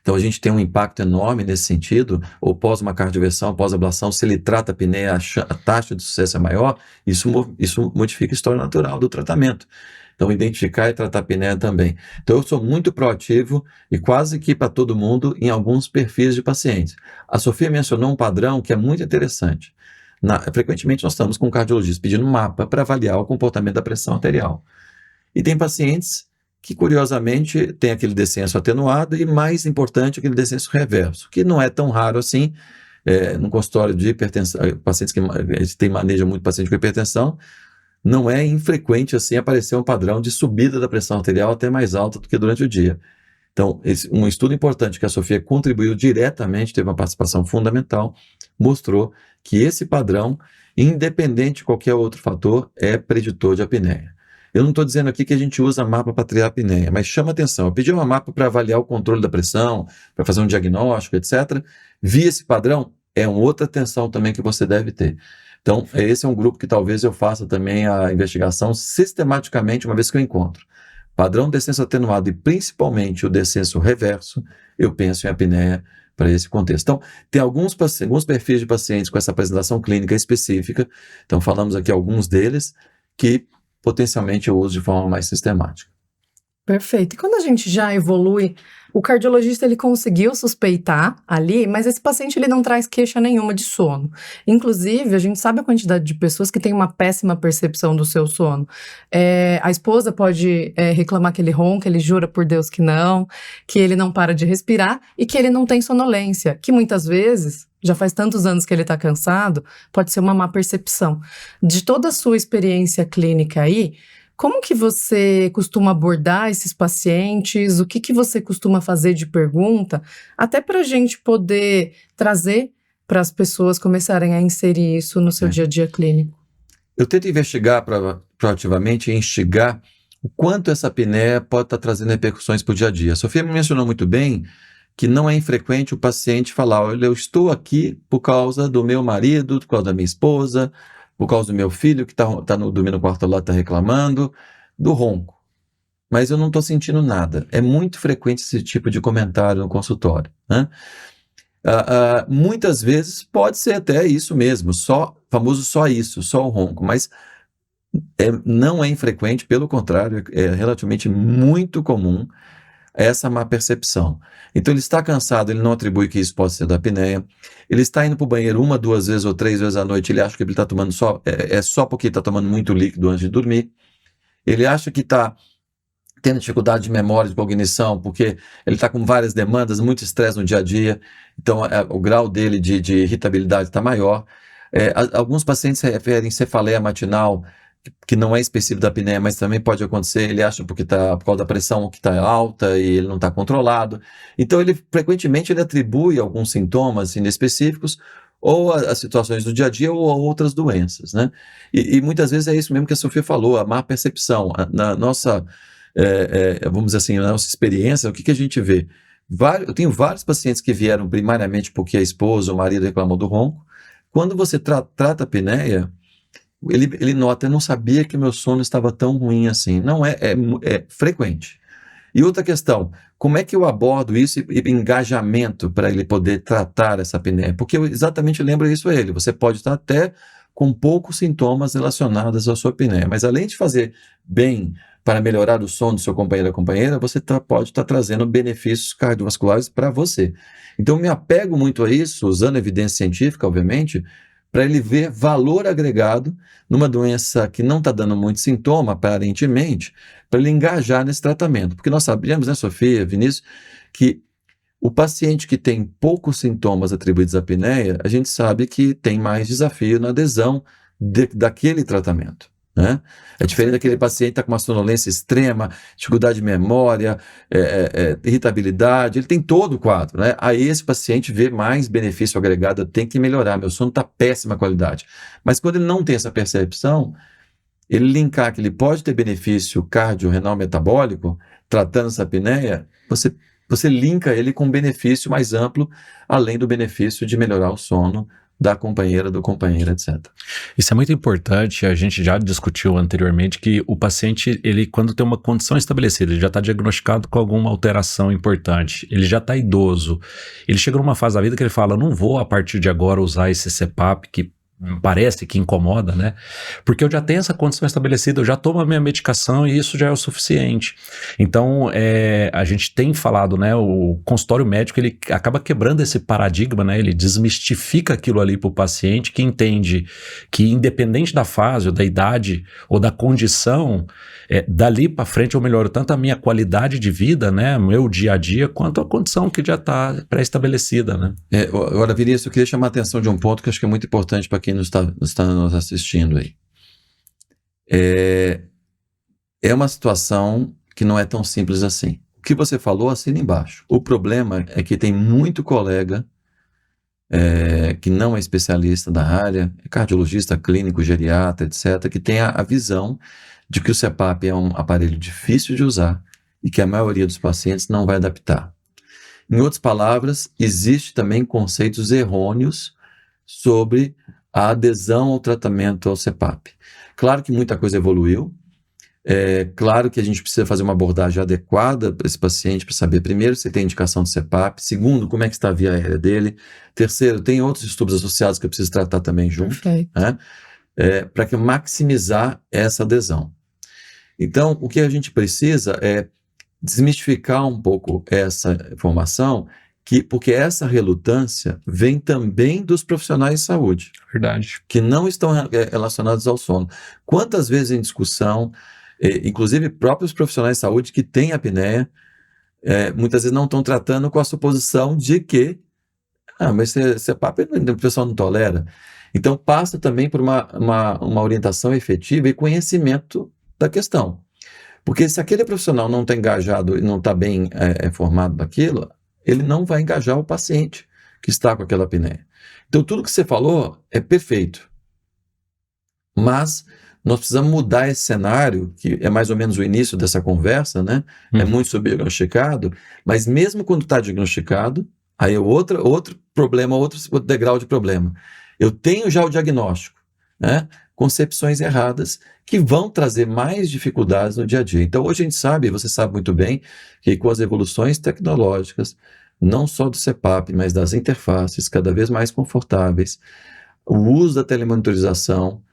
Então, a gente tem um impacto enorme nesse sentido, ou pós uma cardioversão, pós-ablação, se ele trata a apneia, a taxa de sucesso é maior, isso modifica a história natural do tratamento. Então, identificar e tratar a apneia também. Então, eu sou muito proativo e quase que para todo mundo em alguns perfis de pacientes. A Sofia mencionou um padrão que é muito interessante. Frequentemente nós estamos com um cardiologista pedindo um mapa para avaliar o comportamento da pressão arterial. E tem pacientes que, curiosamente, tem aquele descenso atenuado e, mais importante, aquele descenso reverso, que não é tão raro assim no consultório de hipertensão, pacientes que tem manejo muito paciente com hipertensão, não é infrequente assim aparecer um padrão de subida da pressão arterial até mais alta do que durante o dia. Então, um estudo importante que a Sofia contribuiu diretamente, teve uma participação fundamental, mostrou que esse padrão, independente de qualquer outro fator, é preditor de apneia. Eu não estou dizendo aqui que a gente usa mapa para triar apneia, mas chama atenção. Eu pedi uma mapa para avaliar o controle da pressão, para fazer um diagnóstico, etc. Vi esse padrão, é uma outra atenção também que você deve ter. Então, esse é um grupo que talvez eu faça também a investigação sistematicamente uma vez que eu encontro. Padrão descenso atenuado e principalmente o descenso reverso, eu penso em apneia para esse contexto. Então, tem alguns perfis de pacientes com essa apresentação clínica específica, então falamos aqui alguns deles, que potencialmente eu uso de forma mais sistemática. Perfeito. E quando a gente já evolui, o cardiologista ele conseguiu suspeitar ali, mas esse paciente ele não traz queixa nenhuma de sono. Inclusive, a gente sabe a quantidade de pessoas que têm uma péssima percepção do seu sono. A esposa pode reclamar que ele ronca, ele jura por Deus que ele não para de respirar e que ele não tem sonolência, que muitas vezes, já faz tantos anos que ele está cansado, pode ser uma má percepção. De toda a sua experiência clínica aí, como que você costuma abordar esses pacientes? O que você costuma fazer de pergunta? Até para a gente poder trazer para as pessoas começarem a inserir isso no seu dia a dia clínico. Eu tento investigar proativamente e instigar o quanto essa apneia pode estar trazendo repercussões para o dia a dia. A Sofia me mencionou muito bem que não é infrequente o paciente falar: olha, eu estou aqui por causa do meu marido, por causa da minha esposa, por causa do meu filho que está dormindo no quarto lá, está reclamando, do ronco. Mas eu não estou sentindo nada. É muito frequente esse tipo de comentário no consultório, né? Muitas vezes pode ser até isso mesmo, famoso só isso, só o ronco, mas não é infrequente, pelo contrário, é relativamente muito comum essa má percepção. Então ele está cansado, ele não atribui que isso pode ser da apneia, ele está indo para o banheiro 1, 2 vezes ou 3 vezes à noite, ele acha que ele está tomando só porque está tomando muito líquido antes de dormir, ele acha que está tendo dificuldade de memória, de cognição, porque ele está com várias demandas, muito estresse no dia a dia, então o grau dele de irritabilidade está maior. Alguns pacientes referem cefaleia matinal, que não é específico da apneia, mas também pode acontecer, ele acha por causa da pressão que está alta e ele não está controlado. Então, frequentemente ele atribui alguns sintomas inespecíficos ou a situações do dia a dia ou a outras doenças, né? E muitas vezes é isso mesmo que a Sofia falou, a má percepção. Na nossa, vamos dizer assim, na nossa experiência, o que a gente vê? Eu tenho vários pacientes que vieram primariamente porque a esposa ou o marido reclamou do ronco. Quando você trata a apneia, ele nota: eu não sabia que meu sono estava tão ruim assim. Não é frequente. E outra questão, como é que eu abordo isso e engajamento para ele poder tratar essa apneia? Porque eu exatamente lembro isso a ele. Você pode estar até com poucos sintomas relacionados à sua apneia, mas além de fazer bem para melhorar o sono do seu companheiro ou companheira, você pode estar trazendo benefícios cardiovasculares para você. Então, eu me apego muito a isso, usando evidência científica, obviamente, para ele ver valor agregado numa doença que não está dando muito sintoma, aparentemente, para ele engajar nesse tratamento. Porque nós sabemos, né, Sofia, Vinícius, que o paciente que tem poucos sintomas atribuídos à apneia, a gente sabe que tem mais desafio na adesão daquele tratamento, né? É diferente daquele paciente que está com uma sonolência extrema, dificuldade de memória, irritabilidade, ele tem todo o quadro, né? Aí esse paciente vê mais benefício agregado: eu tenho que melhorar, meu sono está péssima qualidade. Mas quando ele não tem essa percepção, ele linkar que ele pode ter benefício cardiorrenal metabólico, tratando essa apneia, você linka ele com um benefício mais amplo, além do benefício de melhorar o sono da companheira, do companheiro, etc. Isso é muito importante. A gente já discutiu anteriormente que o paciente, ele quando tem uma condição estabelecida, ele já está diagnosticado com alguma alteração importante, ele já está idoso, ele chega numa fase da vida que ele fala: não vou a partir de agora usar esse CPAP que parece que incomoda, né? Porque eu já tenho essa condição estabelecida, eu já tomo a minha medicação e isso já é o suficiente. Então, a gente tem falado, né? O consultório médico, ele acaba quebrando esse paradigma, né? Ele desmistifica aquilo ali para o paciente, que entende que, independente da fase, ou da idade, ou da condição, dali para frente eu melhoro tanto a minha qualidade de vida, né? Meu dia a dia, quanto a condição que já está pré-estabelecida, né? Agora, Vinícius, eu queria chamar a atenção de um ponto que acho que é muito importante para quem está nos assistindo aí. É uma situação que não é tão simples assim. O que você falou, assina embaixo. O problema é que tem muito colega que não é especialista da área, é cardiologista, clínico, geriatra, etc., que tem a visão de que o CPAP é um aparelho difícil de usar e que a maioria dos pacientes não vai adaptar. Em outras palavras, existe também conceitos errôneos sobre a adesão ao tratamento ao CPAP. Claro que muita coisa evoluiu, claro que a gente precisa fazer uma abordagem adequada para esse paciente, para saber, primeiro, se tem indicação de CPAP, segundo, como é que está a via aérea dele, terceiro, tem outros estudos associados que eu preciso tratar também junto, né? Para maximizar essa adesão. Então, o que a gente precisa é desmistificar um pouco essa informação, porque essa relutância vem também dos profissionais de saúde. Verdade. Que não estão relacionados ao sono. Quantas vezes em discussão, inclusive próprios profissionais de saúde que têm apneia, muitas vezes não estão tratando com a suposição de que mas CPAP o pessoal não tolera. Então passa também por uma orientação efetiva e conhecimento da questão. Porque se aquele profissional não está engajado e não está bem formado naquilo, ele não vai engajar o paciente que está com aquela apneia. Então tudo que você falou é perfeito. Mas nós precisamos mudar esse cenário, que é mais ou menos o início dessa conversa, né? É muito subdiagnosticado, mas mesmo quando está diagnosticado, aí é outro problema, outro degrau de problema. Eu tenho já o diagnóstico, né? Concepções erradas que vão trazer mais dificuldades no dia a dia. Então hoje a gente sabe, você sabe muito bem, que com as evoluções tecnológicas, não só do CPAP, mas das interfaces cada vez mais confortáveis, o uso da telemonitorização,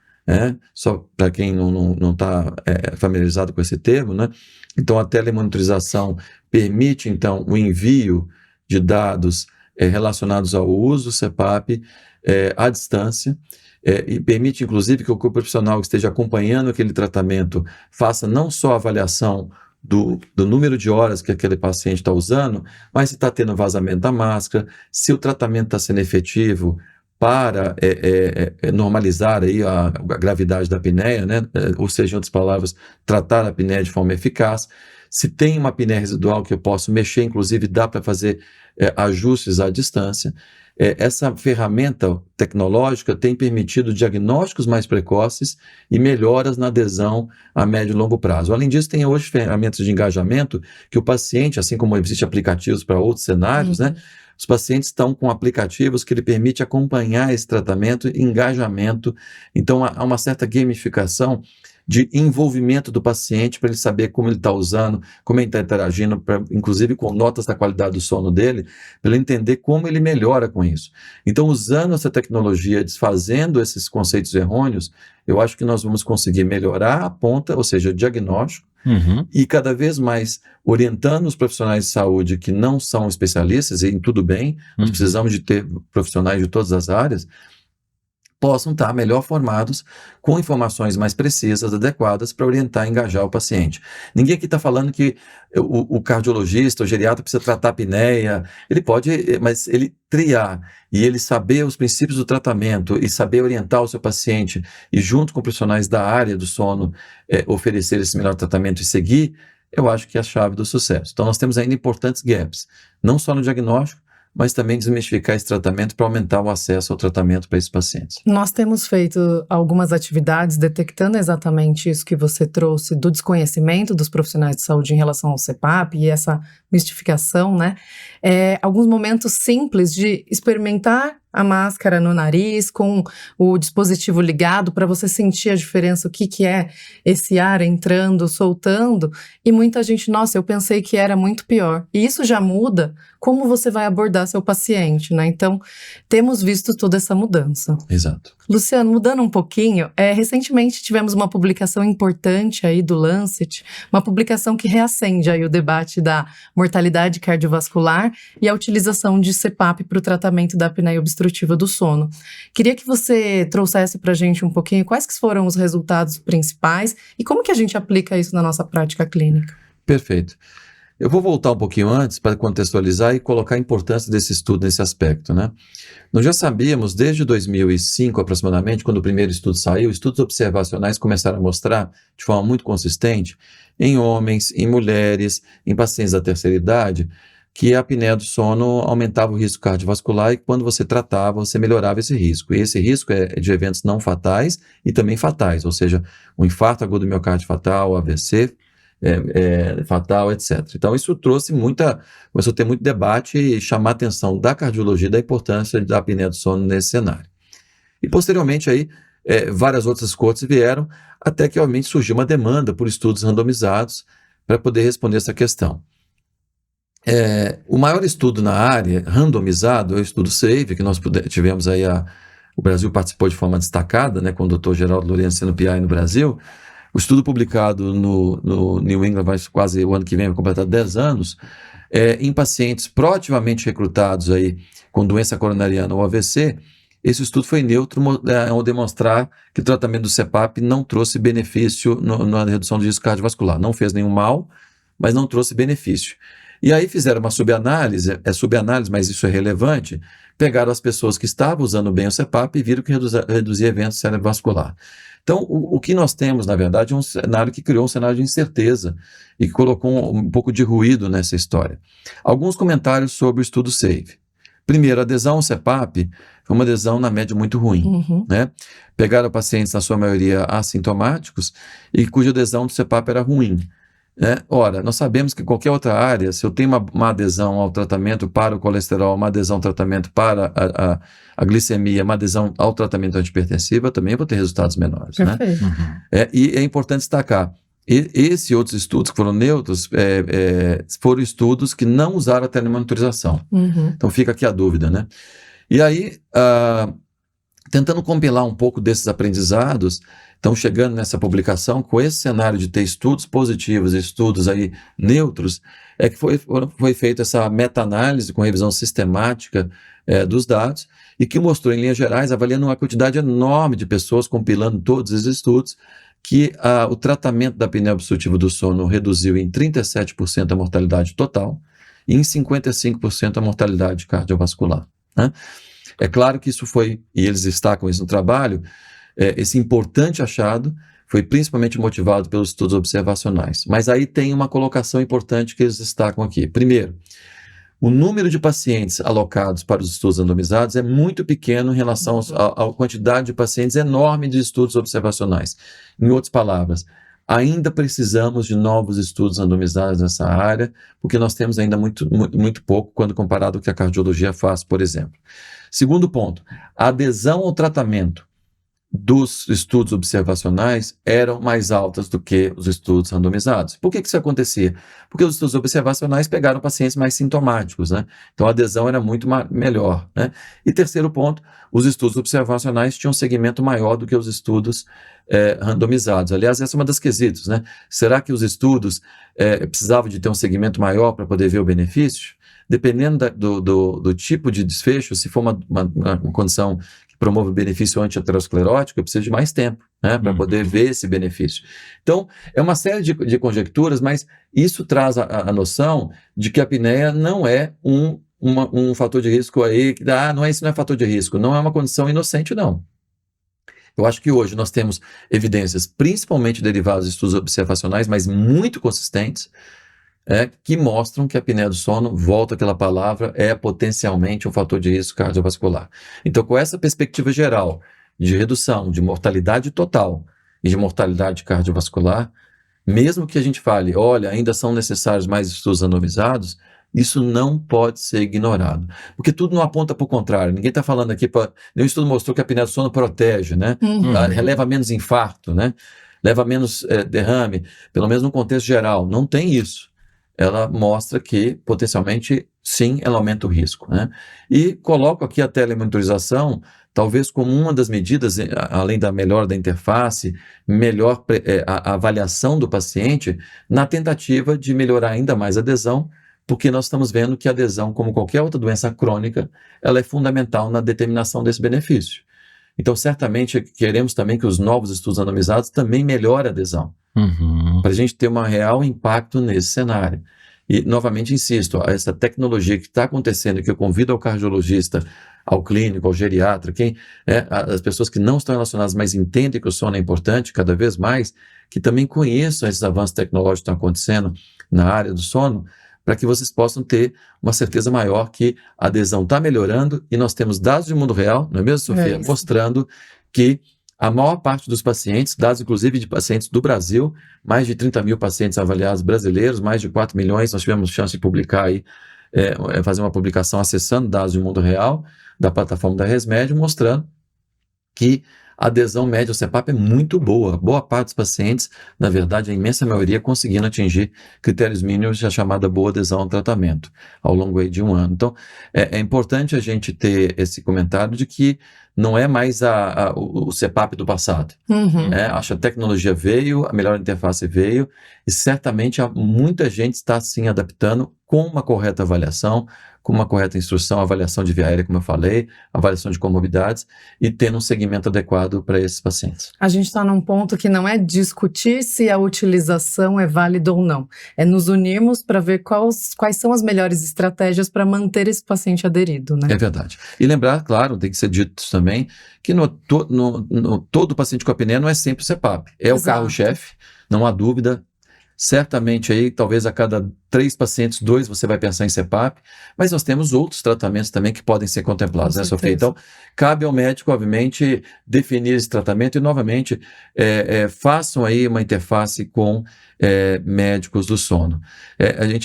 só para quem não está familiarizado com esse termo, né? Então a telemonitorização permite então o envio de dados relacionados ao uso do CPAP à distância, e permite inclusive que o profissional que esteja acompanhando aquele tratamento faça não só a avaliação do número de horas que aquele paciente está usando, mas se está tendo vazamento da máscara, se o tratamento está sendo efetivo para normalizar aí a gravidade da apneia, né? Ou seja, em outras palavras, tratar a apneia de forma eficaz. Se tem uma apneia residual que eu posso mexer, inclusive dá para fazer ajustes à distância. Essa ferramenta tecnológica tem permitido diagnósticos mais precoces e melhoras na adesão a médio e longo prazo. Além disso, tem hoje ferramentas de engajamento que o paciente, assim como existem aplicativos para outros cenários, né? Os pacientes estão com aplicativos que ele permite acompanhar esse tratamento e engajamento. Então, há uma certa gamificação de envolvimento do paciente para ele saber como ele está usando, como ele está interagindo, inclusive com notas da qualidade do sono dele, para ele entender como ele melhora com isso. Então, usando essa tecnologia, desfazendo esses conceitos errôneos, eu acho que nós vamos conseguir melhorar a ponta, ou seja, o diagnóstico, e cada vez mais orientando os profissionais de saúde que não são especialistas, e tudo bem, nós precisamos de ter profissionais de todas as áreas, possam estar melhor formados, com informações mais precisas, adequadas para orientar e engajar o paciente. Ninguém aqui está falando que o cardiologista, o geriatra precisa tratar a apneia, ele pode, mas ele triar e ele saber os princípios do tratamento e saber orientar o seu paciente e junto com profissionais da área do sono oferecer esse melhor tratamento e seguir, eu acho que é a chave do sucesso. Então nós temos ainda importantes gaps, não só no diagnóstico, mas também desmistificar esse tratamento para aumentar o acesso ao tratamento para esses pacientes. Nós temos feito algumas atividades detectando exatamente isso que você trouxe do desconhecimento dos profissionais de saúde em relação ao CPAP e essa mistificação, né? Alguns momentos simples de experimentar a máscara no nariz com o dispositivo ligado para você sentir a diferença, o que é esse ar entrando, soltando, e muita gente, nossa, eu pensei que era muito pior. E isso já muda como você vai abordar seu paciente, né? Então, temos visto toda essa mudança. Exato. Luciano, mudando um pouquinho, recentemente tivemos uma publicação importante aí do Lancet, uma publicação que reacende aí o debate da mortalidade cardiovascular e a utilização de CPAP para o tratamento da apneia obstrutiva do sono. Queria que você trouxesse para a gente um pouquinho quais que foram os resultados principais e como que a gente aplica isso na nossa prática clínica. Perfeito. Eu vou voltar um pouquinho antes para contextualizar e colocar a importância desse estudo nesse aspecto, né? Nós já sabíamos desde 2005 aproximadamente, quando o primeiro estudo saiu, estudos observacionais começaram a mostrar de forma muito consistente em homens, em mulheres, em pacientes da terceira idade, que a apneia do sono aumentava o risco cardiovascular e quando você tratava, você melhorava esse risco. E esse risco é de eventos não fatais e também fatais, ou seja, o infarto agudo do miocárdio fatal, o AVC, fatal, etc. Então isso começou a ter muito debate e chamar a atenção da cardiologia da importância da apneia do sono nesse cenário. E posteriormente aí, várias outras cortes vieram, até que realmente surgiu uma demanda por estudos randomizados para poder responder essa questão. O maior estudo na área, randomizado, é o estudo SAVE, que nós tivemos aí, o Brasil participou de forma destacada, né, com o Dr. Geraldo Lourenço sendo PI no Brasil. O estudo publicado no New England, vai quase o ano que vem, vai completar 10 anos, em pacientes proativamente recrutados aí, com doença coronariana ou AVC, esse estudo foi neutro ao demonstrar que o tratamento do CPAP não trouxe benefício na redução do risco cardiovascular. Não fez nenhum mal, mas não trouxe benefício. E aí fizeram uma subanálise, mas isso é relevante, pegaram as pessoas que estavam usando bem o CPAP e viram que reduzia eventos cerebrovascular. Então, o que nós temos, na verdade, é um cenário que criou um cenário de incerteza e que colocou um pouco de ruído nessa história. Alguns comentários sobre o estudo SAVE. Primeiro, a adesão ao CPAP foi uma adesão, na média, muito ruim. Né? Pegaram pacientes, na sua maioria, assintomáticos e cuja adesão do CPAP era ruim. Ora, nós sabemos que qualquer outra área, se eu tenho uma adesão ao tratamento para o colesterol, uma adesão ao tratamento para a glicemia, uma adesão ao tratamento antihipertensivo, eu também vou ter resultados menores. Né? E é importante destacar, esses outros estudos que foram neutros, foram estudos que não usaram a telemonitorização. Então fica aqui a dúvida, né? E aí, tentando compilar um pouco desses aprendizados, estão chegando nessa publicação com esse cenário de ter estudos positivos e estudos aí neutros, que foi feita essa meta-análise com revisão sistemática dos dados e que mostrou, em linhas gerais, avaliando uma quantidade enorme de pessoas, compilando todos os estudos, que o tratamento da apneia obstrutiva do sono reduziu em 37% a mortalidade total e em 55% a mortalidade cardiovascular. Né? É claro que isso foi, e eles destacam isso no trabalho, esse importante achado foi principalmente motivado pelos estudos observacionais. Mas aí tem uma colocação importante que eles destacam aqui. Primeiro, o número de pacientes alocados para os estudos randomizados é muito pequeno em relação à quantidade de pacientes enorme de estudos observacionais. Em outras palavras, ainda precisamos de novos estudos randomizados nessa área, porque nós temos ainda muito pouco quando comparado ao que a cardiologia faz, por exemplo. Segundo ponto, a adesão ao tratamento dos estudos observacionais eram mais altas do que os estudos randomizados. Por que isso acontecia? Porque os estudos observacionais pegaram pacientes mais sintomáticos, né? Então a adesão era muito melhor, né? E terceiro ponto, os estudos observacionais tinham um segmento maior do que os estudos randomizados. Aliás, essa é uma das quesitos, né? Será que os estudos precisavam de ter um segmento maior para poder ver o benefício? Dependendo do tipo de desfecho, se for uma condição que promove benefício anti-aterosclerótico, eu preciso de mais tempo, né, para poder ver esse benefício. Então, é uma série de conjecturas, mas isso traz a noção de que a apneia não é um fator de risco aí, isso não é fator de risco, não é uma condição inocente, não. Eu acho que hoje nós temos evidências, principalmente derivadas de estudos observacionais, mas muito consistentes, que mostram que a apneia do sono, volta àquela palavra, é potencialmente um fator de risco cardiovascular. Então, com essa perspectiva geral de redução de mortalidade total e de mortalidade cardiovascular, mesmo que a gente fale, olha, ainda são necessários mais estudos randomizados, isso não pode ser ignorado. Porque tudo não aponta para o contrário. Ninguém está falando aqui, nenhum estudo mostrou que a apneia do sono protege, né? Leva menos infarto, né? Leva menos derrame, pelo menos no contexto geral. Não tem isso. Ela mostra que, potencialmente, sim, ela aumenta o risco, né? E coloco aqui a telemonitorização, talvez como uma das medidas, além da melhora da interface, melhor a avaliação do paciente, na tentativa de melhorar ainda mais a adesão, porque nós estamos vendo que a adesão, como qualquer outra doença crônica, ela é fundamental na determinação desse benefício. Então, certamente, queremos também que os novos estudos randomizados também melhorem a adesão, para a gente ter um real impacto nesse cenário. E, novamente, insisto, essa tecnologia que está acontecendo, que eu convido ao cardiologista, ao clínico, ao geriatra, as pessoas que não estão relacionadas, mas entendem que o sono é importante cada vez mais, que também conheçam esses avanços tecnológicos que estão acontecendo na área do sono, para que vocês possam ter uma certeza maior que a adesão está melhorando e nós temos dados do mundo real, não é mesmo, Sofia? isso. Mostrando que a maior parte dos pacientes, dados inclusive de pacientes do Brasil, mais de 30 mil pacientes avaliados brasileiros, mais de 4 milhões, nós tivemos chance de publicar aí, fazer uma publicação acessando dados do mundo real, da plataforma da ResMed, mostrando que a adesão média ao CPAP é muito boa. Boa parte dos pacientes, na verdade, a imensa maioria, conseguindo atingir critérios mínimos da chamada boa adesão ao tratamento, ao longo aí de um ano. Então, é importante a gente ter esse comentário de que não é mais o CPAP do passado. Uhum. Acho que a tecnologia veio, a melhor interface veio, e certamente muita gente está, sim, adaptando com uma correta avaliação, com uma correta instrução, avaliação de via aérea, como eu falei, avaliação de comorbidades, e tendo um segmento adequado para esses pacientes. A gente está num ponto que não é discutir se a utilização é válida ou não. É nos unirmos para ver quais são as melhores estratégias para manter esse paciente aderido, né? É verdade. E lembrar, claro, tem que ser dito também, que todo paciente com apneia não é sempre o CPAP. É o Exato. carro-chefe, não há dúvida. Certamente aí, talvez a cada 3 pacientes, 2 você vai pensar em CPAP, mas nós temos outros tratamentos também que podem ser contemplados, né, Sofia? Então, cabe ao médico, obviamente, definir esse tratamento e, novamente, façam aí uma interface com médicos do sono.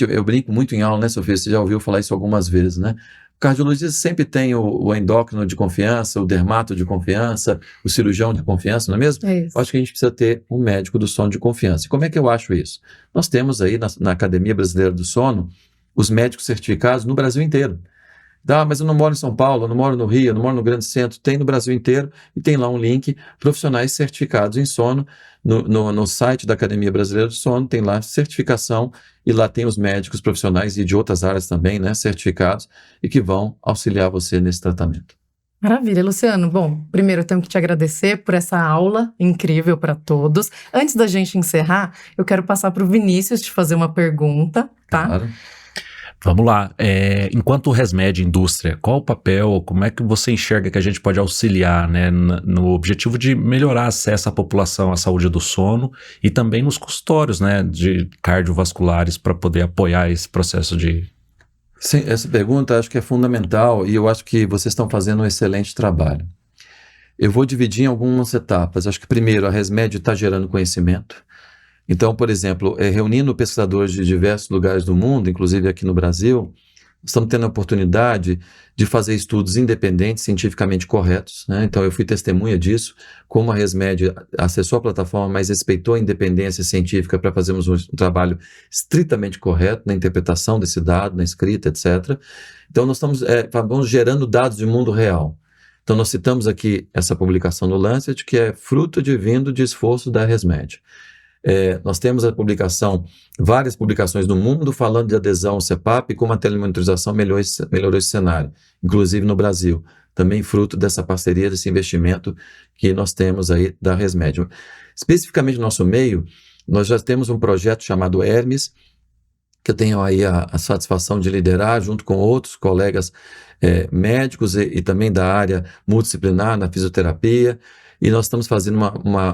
Eu brinco muito em aula, né, Sofia? Você já ouviu falar isso algumas vezes, né? O cardiologista sempre tem o endócrino de confiança, o dermato de confiança, o cirurgião de confiança, não é mesmo? É isso. Eu acho que a gente precisa ter um médico do sono de confiança. E como é que eu acho isso? Nós temos aí na Academia Brasileira do Sono os médicos certificados no Brasil inteiro. Mas eu não moro em São Paulo, eu não moro no Rio, eu não moro no Grande Centro. Tem no Brasil inteiro e tem lá um link, profissionais certificados em sono. No site da Academia Brasileira do Sono tem lá certificação e lá tem os médicos profissionais e de outras áreas também, né, certificados e que vão auxiliar você nesse tratamento. Maravilha, Luciano. Bom, primeiro eu tenho que te agradecer por essa aula incrível para todos. Antes da gente encerrar, eu quero passar para o Vinícius te fazer uma pergunta, tá? Claro. Vamos lá. Enquanto ResMed indústria, qual o papel, como é que você enxerga que a gente pode auxiliar, né, no objetivo de melhorar acesso à população à saúde do sono e também nos consultórios, né, de cardiovasculares para poder apoiar esse processo de... Sim, essa pergunta acho que é fundamental e eu acho que vocês estão fazendo um excelente trabalho. Eu vou dividir em algumas etapas. Acho que primeiro a ResMed está gerando conhecimento. Então, por exemplo, reunindo pesquisadores de diversos lugares do mundo, inclusive aqui no Brasil, estamos tendo a oportunidade de fazer estudos independentes, cientificamente corretos, né? Então, eu fui testemunha disso, como a ResMed acessou a plataforma, mas respeitou a independência científica para fazermos um trabalho estritamente correto na interpretação desse dado, na escrita, etc. Então, nós estamos gerando dados de mundo real. Então, nós citamos aqui essa publicação no Lancet, que é fruto vindo de esforço da ResMed. Nós temos várias publicações no mundo falando de adesão ao CPAP e como a telemonitorização melhorou esse cenário, inclusive no Brasil, também fruto dessa parceria, desse investimento que nós temos aí da ResMed. Especificamente no nosso meio, nós já temos um projeto chamado Hermes, que eu tenho aí a satisfação de liderar junto com outros colegas médicos e também da área multidisciplinar na fisioterapia. E nós estamos fazendo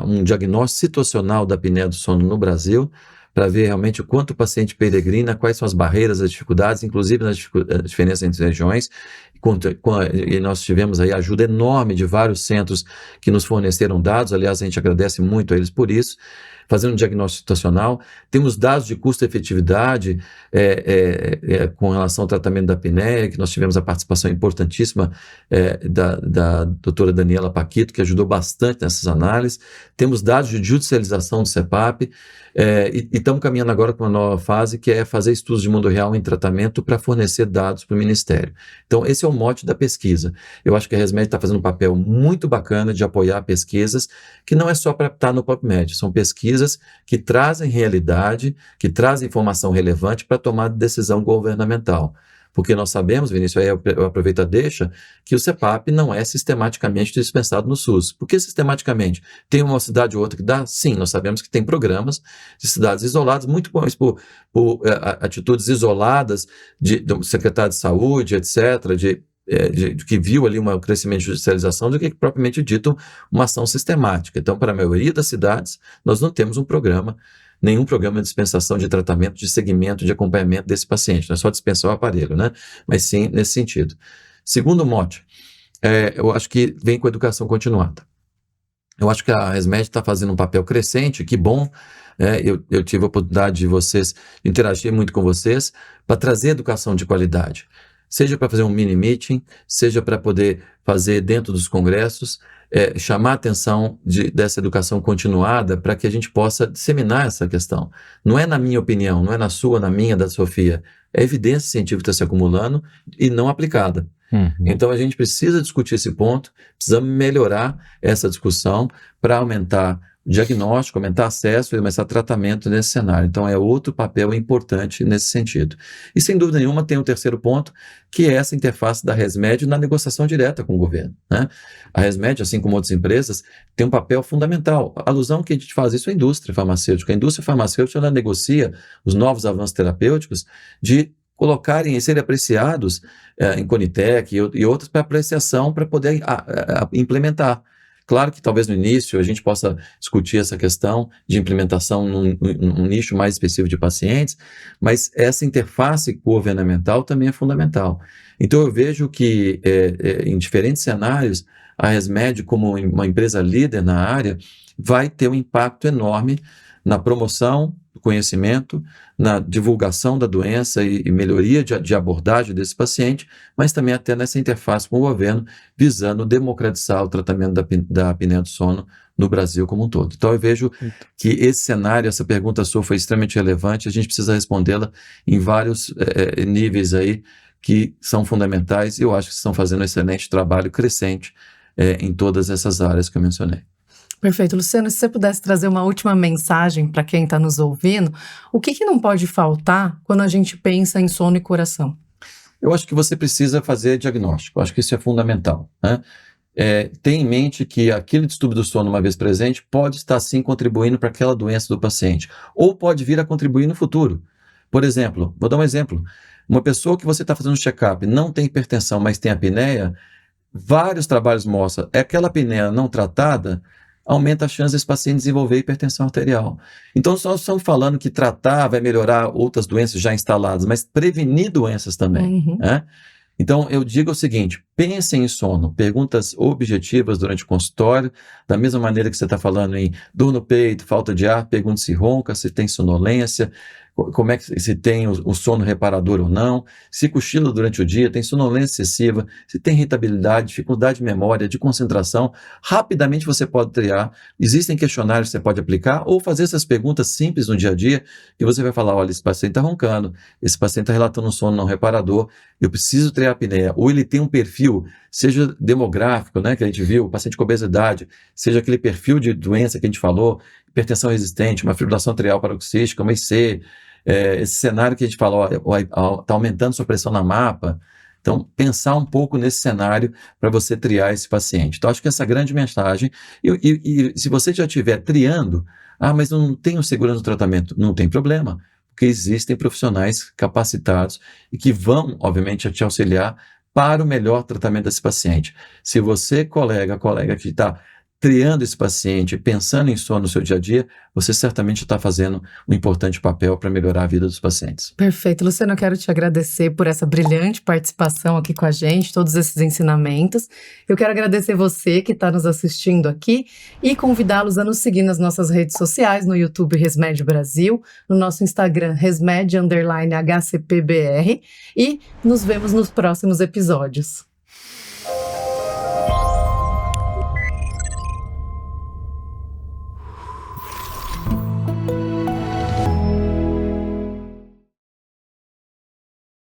um diagnóstico situacional da apneia do sono no Brasil, para ver realmente o quanto o paciente peregrina, quais são as barreiras, as dificuldades, inclusive nas diferenças entre regiões. E nós tivemos aí a ajuda enorme de vários centros que nos forneceram dados, aliás, a gente agradece muito a eles por isso, fazendo um diagnóstico situacional. Temos dados de custo-efetividade com relação ao tratamento da apneia, que nós tivemos a participação importantíssima da doutora Daniela Paquito, que ajudou bastante nessas análises. Temos dados de judicialização do CPAP, e estamos caminhando agora para uma nova fase, que é fazer estudos de mundo real em tratamento para fornecer dados para o Ministério. Então, esse é o mote da pesquisa. Eu acho que a ResMed está fazendo um papel muito bacana de apoiar pesquisas, que não é só para estar no PubMed, são pesquisas que trazem realidade, que trazem informação relevante para tomar decisão governamental. Porque nós sabemos, Vinícius, aí eu aproveito a deixa, que o CPAP não é sistematicamente dispensado no SUS. Por que sistematicamente? Tem uma cidade ou outra que dá? Sim, nós sabemos que tem programas de cidades isoladas, muito bons por atitudes isoladas do secretário de saúde, etc., que viu ali um crescimento de judicialização do que propriamente dito uma ação sistemática. Então, para a maioria das cidades, nós não temos nenhum programa de dispensação de tratamento, de segmento, de acompanhamento desse paciente. Não é só dispensar o aparelho, né? Mas sim nesse sentido. Segundo mote, eu acho que vem com a educação continuada. Eu acho que a ResMed está fazendo um papel crescente, que bom. Eu tive a oportunidade de interagir muito com vocês para trazer educação de qualidade. Seja para fazer um mini meeting, seja para poder fazer dentro dos congressos, chamar a atenção dessa educação continuada para que a gente possa disseminar essa questão. Não é na minha opinião, não é na sua, na minha, da Sofia. É evidência científica que está se acumulando e não aplicada. Então a gente precisa discutir esse ponto, precisamos melhorar essa discussão para aumentar o diagnóstico, aumentar acesso e começar tratamento nesse cenário. Então é outro papel importante nesse sentido. E sem dúvida nenhuma tem um terceiro ponto, que é essa interface da ResMed na negociação direta com o governo, né? A ResMed, assim como outras empresas, tem um papel fundamental. A alusão que a gente faz isso é a indústria farmacêutica. A indústria farmacêutica ela negocia os novos avanços terapêuticos de colocarem e serem apreciados em Conitec e outras para apreciação para poder implementar. Claro que talvez no início a gente possa discutir essa questão de implementação num nicho mais específico de pacientes, mas essa interface governamental também é fundamental. Então eu vejo que em diferentes cenários a ResMed, como uma empresa líder na área, vai ter um impacto enorme na promoção do conhecimento, na divulgação da doença e melhoria de abordagem desse paciente, mas também até nessa interface com o governo, visando democratizar o tratamento da apneia do sono no Brasil como um todo. Então eu vejo que esse cenário, essa pergunta sua foi extremamente relevante, a gente precisa respondê-la em vários níveis aí que são fundamentais e eu acho que estão fazendo um excelente trabalho crescente em todas essas áreas que eu mencionei. Perfeito. Luciano, se você pudesse trazer uma última mensagem para quem está nos ouvindo, o que não pode faltar quando a gente pensa em sono e coração? Eu acho que você precisa fazer diagnóstico, eu acho que isso é fundamental, né? Tenha em mente que aquele distúrbio do sono, uma vez presente, pode estar sim contribuindo para aquela doença do paciente, ou pode vir a contribuir no futuro. Por exemplo, vou dar um exemplo, uma pessoa que você está fazendo um check-up, não tem hipertensão, mas tem apneia, vários trabalhos mostram, aquela apneia não tratada, aumenta a chance desse paciente desenvolver hipertensão arterial. Então, nós estamos falando que tratar vai melhorar outras doenças já instaladas, mas prevenir doenças também, né? Então, eu digo o seguinte, pensem em sono, perguntas objetivas durante o consultório, da mesma maneira que você está falando em dor no peito, falta de ar, pergunte se ronca, se tem sonolência, como é que se tem o sono reparador ou não, se cochila durante o dia, tem sonolência excessiva, se tem irritabilidade, dificuldade de memória, de concentração, rapidamente você pode triar, existem questionários que você pode aplicar ou fazer essas perguntas simples no dia a dia e você vai falar, olha, esse paciente está roncando, esse paciente está relatando um sono não reparador, eu preciso triar a apneia, ou ele tem um perfil, seja demográfico, né, que a gente viu, paciente com obesidade, seja aquele perfil de doença que a gente falou, hipertensão resistente, uma fibrilação atrial paroxística, uma IC, esse cenário que a gente falou, está aumentando sua pressão na mapa. Então, pensar um pouco nesse cenário para você triar esse paciente. Então, acho que essa é a grande mensagem. E se você já estiver triando, mas não tenho segurança no tratamento, não tem problema, porque existem profissionais capacitados e que vão, obviamente, te auxiliar para o melhor tratamento desse paciente. Se você, colega que está triando esse paciente, pensando em sono no seu dia a dia, você certamente está fazendo um importante papel para melhorar a vida dos pacientes. Perfeito. Luciano, eu quero te agradecer por essa brilhante participação aqui com a gente, todos esses ensinamentos. Eu quero agradecer você que está nos assistindo aqui e convidá-los a nos seguir nas nossas redes sociais, no YouTube ResMed Brasil, no nosso Instagram ResMed_HCPBR e nos vemos nos próximos episódios.